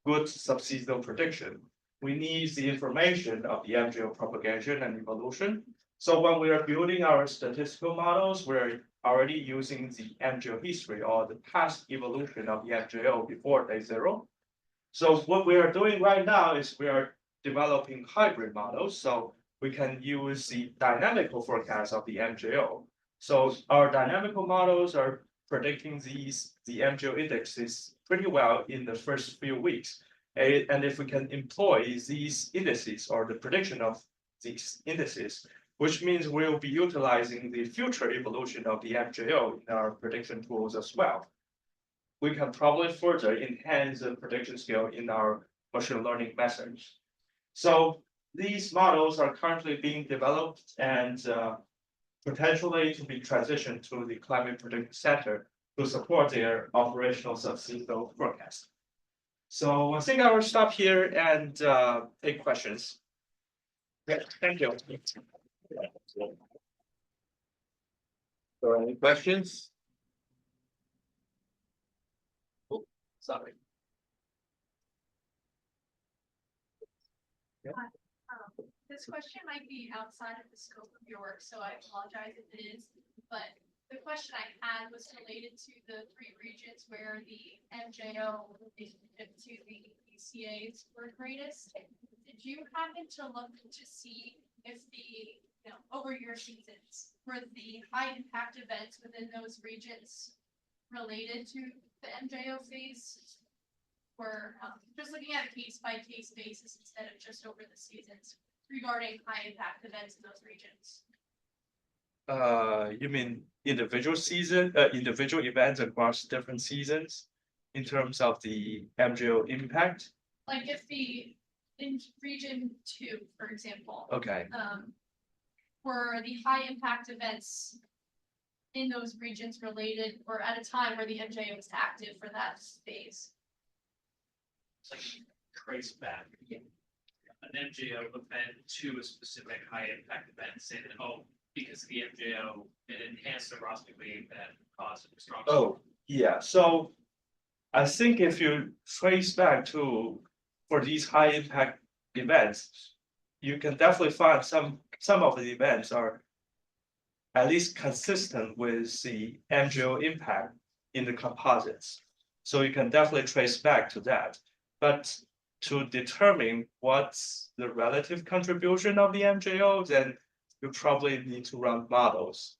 good subseasonal prediction. We need the information of the MJO propagation and evolution. So when we are building our statistical models, we're already using the MJO history or the past evolution of the MJO before day 0. So what we are doing right now is we are developing hybrid models, so we can use the dynamical forecast of the MJO. So our dynamical models are predicting the MJO indexes pretty well in the first few weeks. And if we can employ these indices or the prediction of these indices, which means we'll be utilizing the future evolution of the MJO in our prediction tools as well. We can probably further enhance the prediction scale in our machine learning methods. So these models are currently being developed and potentially to be transitioned to the Climate Prediction Center to support their operational subseasonal forecast. So I think I will stop here and take questions. Yeah, thank you. So any questions? Oh, sorry. This question might be outside of the scope of your work, so I apologize if it is. But the question I had was related to the 3 regions where the MJO relationship to the ECAs were greatest. Did you happen to look to see if the over your seasons were the high impact events within those regions related to the MJO phase, we're just looking at a case by case basis instead of just over the seasons regarding high impact events in those regions. You mean individual individual events across different seasons in terms of the MJO impact? Like if in region 2, for example, Okay, were the high impact events in those regions related or at a time where the MJO was active for that phase? It's like trace back. An MJO event to a specific high impact event, say that, oh, because of the MJO, it enhanced the rostering wave that caused a strong. oh, yeah, so I think if you trace back to, for these high impact events, you can definitely find some of the events are at least consistent with the MJO impact in the composites. So you can definitely trace back to that. But to determine what's the relative contribution of the MJO, then you probably need to run models.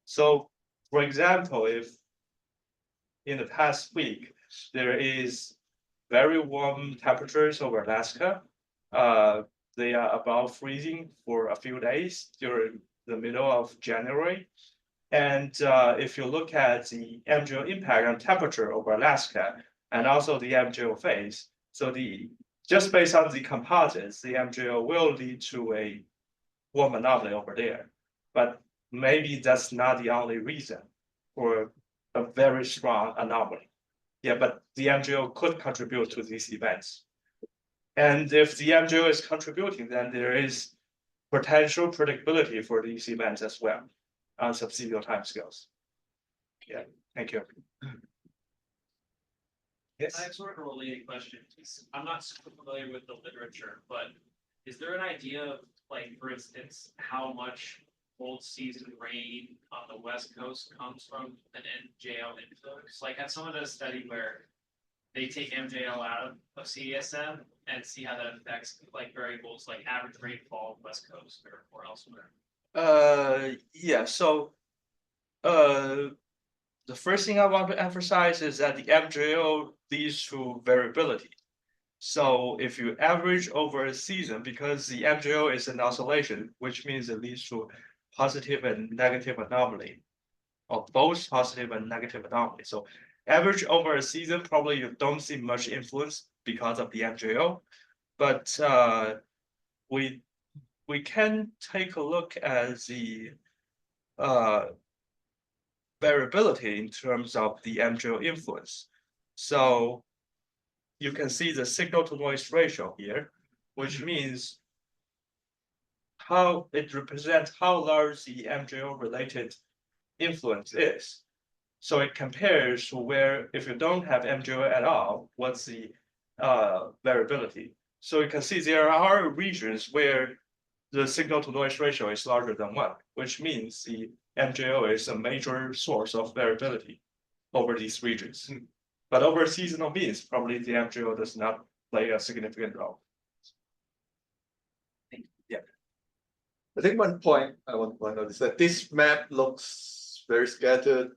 So, for example, if in the past week, there is very warm temperatures over Alaska, they are above freezing for a few days during the middle of January. And if you look at the MJO impact on temperature over Alaska and also the MJO phase, so just based on the composites, the MJO will lead to a warm anomaly over there. But maybe that's not the only reason for a very strong anomaly. Yeah, but the MJO could contribute to these events. And if the MJO is contributing, then there is potential predictability for these events as well on subseasonal timescales. Yeah, thank you. Yes. I have sort of a related question. I'm not super familiar with the literature, but is there an idea of, like, for instance, how much cold season rain on the West Coast comes from an MJO influence? Like, have someone done a study where they take MJO out of CSM and see how that affects like variables like average rainfall West Coast or elsewhere? Yeah, so the first thing I want to emphasize is that the MJO leads to variability. So if you average over a season, because the MJO is an oscillation, which means it leads to positive and negative anomaly, or both positive and negative anomaly. So average over a season, probably you don't see much influence because of the MJO, but we can take a look at the variability in terms of the MJO influence. So you can see the signal to noise ratio here, which means how it represents how large the MJO related influence is. So it compares to where, if you don't have MJO at all, what's the variability. So you can see there are regions where the signal to noise ratio is larger than 1, which means the MJO is a major source of variability over these regions. But over seasonal means, probably the MJO does not play a significant role. Yeah. I think one point I want to point out is that this map looks very scattered.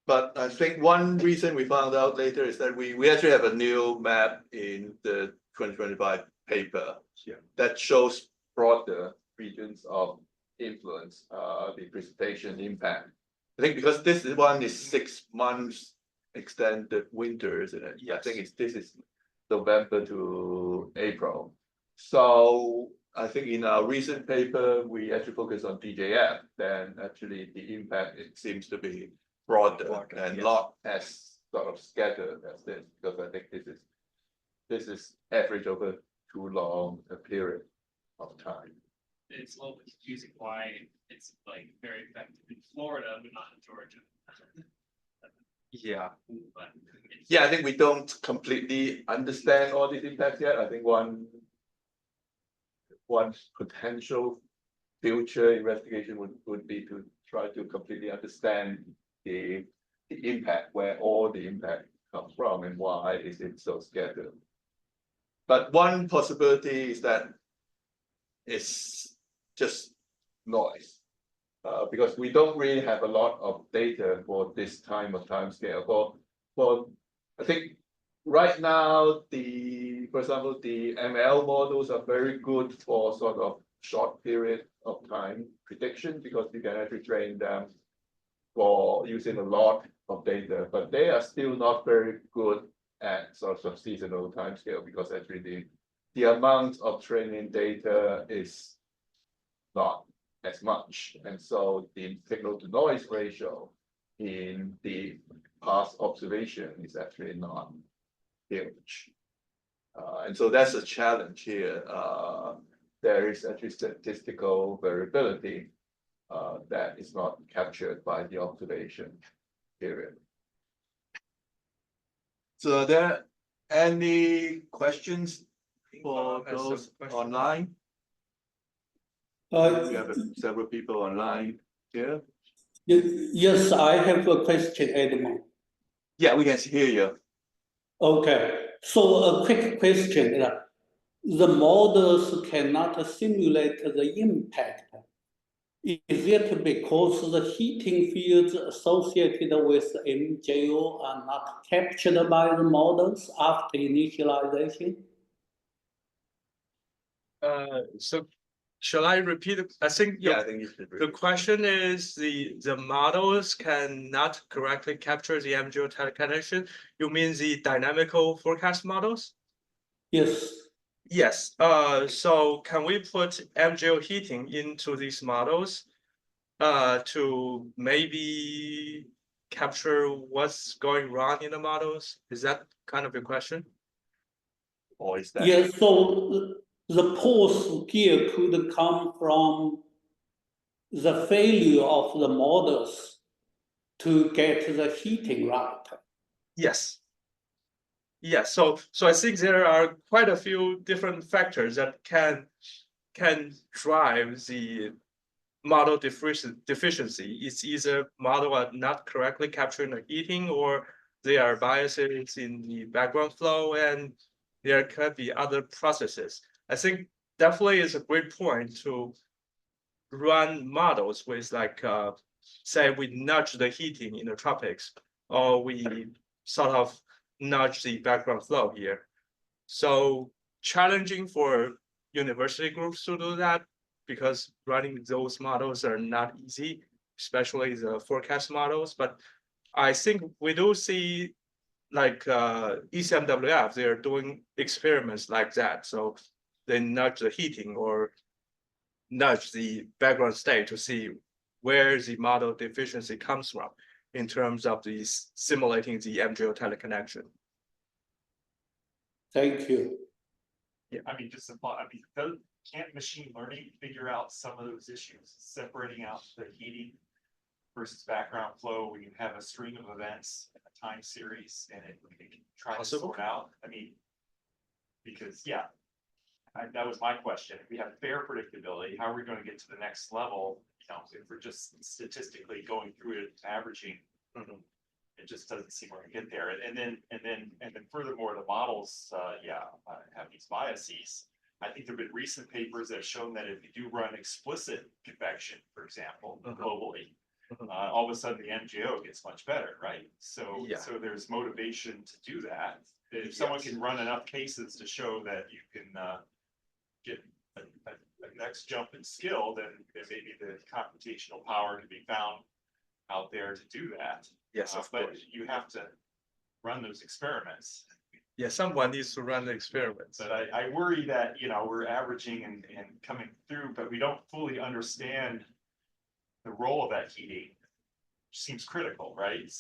But I think one reason we found out later is that we actually have a new map in the 2025 paper that shows broader regions of influence, the precipitation impact. I think because this one is 6 months extended winter, isn't it? Yes. I think this is November to April. So I think in our recent paper, we actually focus on DJF, then actually the impact, it seems to be broader and not as sort of scattered as this, because I think this is average over too long a period of time. It's a little bit confusing why it's like very effective in Florida, but not in Georgia. Yeah. But Yeah, I think we don't completely understand all these impacts yet. I think one potential future investigation would be to try to completely understand the impact, where all the impact comes from and why is it so scattered. But one possibility is that it's just noise, because we don't really have a lot of data for this time scale. Well, I think right now, for example, the ML models are very good for sort of short period of time prediction because you can actually train them for using a lot of data, but they are still not very good at sort of seasonal timescale because actually the amount of training data is not as much. And so the signal to noise ratio in the past observation is actually not huge. And so that's a challenge here. There is actually statistical variability that is not captured by the observation period. So are there any questions for those online? We have several people online here. Yes, I have a question, Edmund. Yeah, we can hear you. Okay, so a quick question. The models cannot simulate the impact. Is it because the heating fields associated with MJO are not captured by the models after initialization? So shall I repeat? I think Yeah, I think you should. the question is the models cannot correctly capture the MJO teleconnection. You mean the dynamical forecast models? Yes. Yes. So can we put MJO heating into these models to maybe capture what's going wrong in the models? Is that kind of your question? Or is that? Yes, so the pulse gear could come from the failure of the models to get the heating right. Yes. Yes. So I think there are quite a few different factors that can drive the model deficiency. It's either model are not correctly capturing the heating, or there are biases in the background flow, and there could be other processes. I think definitely is a great point to run models with like say we nudge the heating in the tropics, or we sort of nudge the background flow here. So challenging for university groups to do that, because running those models are not easy, especially the forecast models. But I think we do see like ECMWF, they're doing experiments like that. So they nudge the heating or nudge the background state to see where the model deficiency comes from in terms of the simulating the MJO teleconnection. Thank you. Yeah, I mean, can't machine learning figure out some of those issues, separating out the heating versus background flow when you have a string of events in a time series and it can try to sort out? I mean, because that was my question. If we have fair predictability, how are we going to get to the next level? You know, if we're just statistically going through it, averaging, it just doesn't seem we're gonna get there. And then furthermore, the models, have these biases. I think there've been recent papers that have shown that if you do run explicit convection, for example, globally, all of a sudden the MJO gets much better, right? So there's motivation to do that. If someone can run enough cases to show that you can get a next jump in skill, then maybe the computational power can be found out there to do that. Yes, of but course. you have to run those experiments. Yeah, someone needs to run the experiments. But I worry that, we're averaging and coming through, but we don't fully understand the role of that heating, which seems critical, right?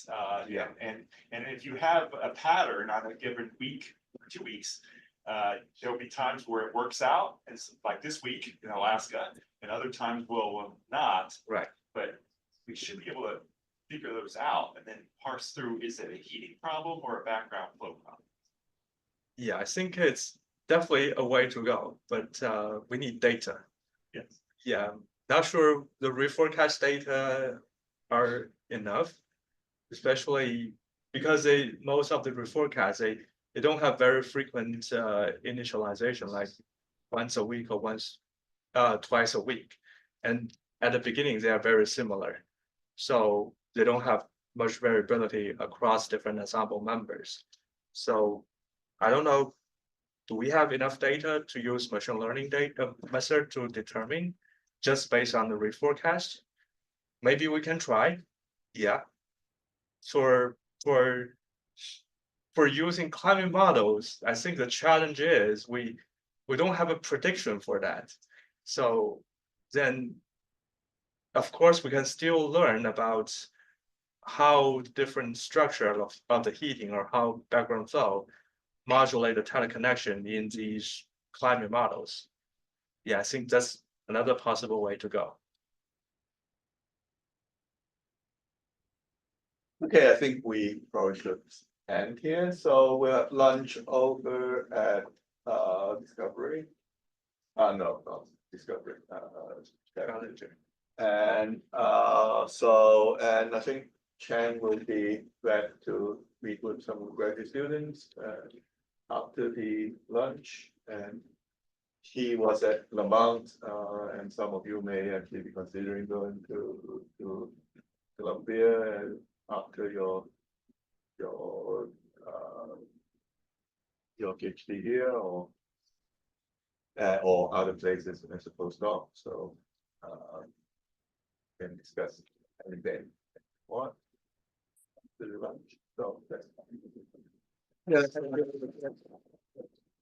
And if you have a pattern on a given week or 2 weeks, there'll be times where it works out, it's like this week in Alaska, and other times will not. Right. But we should be able to figure those out and then parse through, is it a heating problem or a background flow problem? Yeah, I think it's definitely a way to go, but we need data. Yes. Yeah, not sure the reforecast data are enough, especially because most of the reforecasts, they don't have very frequent initialization, like once a week or twice a week. And at the beginning, they are very similar. So they don't have much variability across different ensemble members. So I don't know, do we have enough data to use machine learning data method to determine just based on the reforecast? Maybe we can try, yeah. For using climate models, I think the challenge is we don't have a prediction for that. So then, of course, we can still learn about how different structure of the heating or how background flow modulate the teleconnection in these climate models. Yeah, I think that's another possible way to go. Okay, I think we probably should end here. So we're at lunch over at Discovery. No, not Discovery. Challenger. And and I think Cheng will be glad to meet with some graduate students after the lunch. And he was at Lamont, and some of you may actually be considering going to Columbia after your PhD here or other places as a postdoc. So can discuss anything what to the lunch. So that's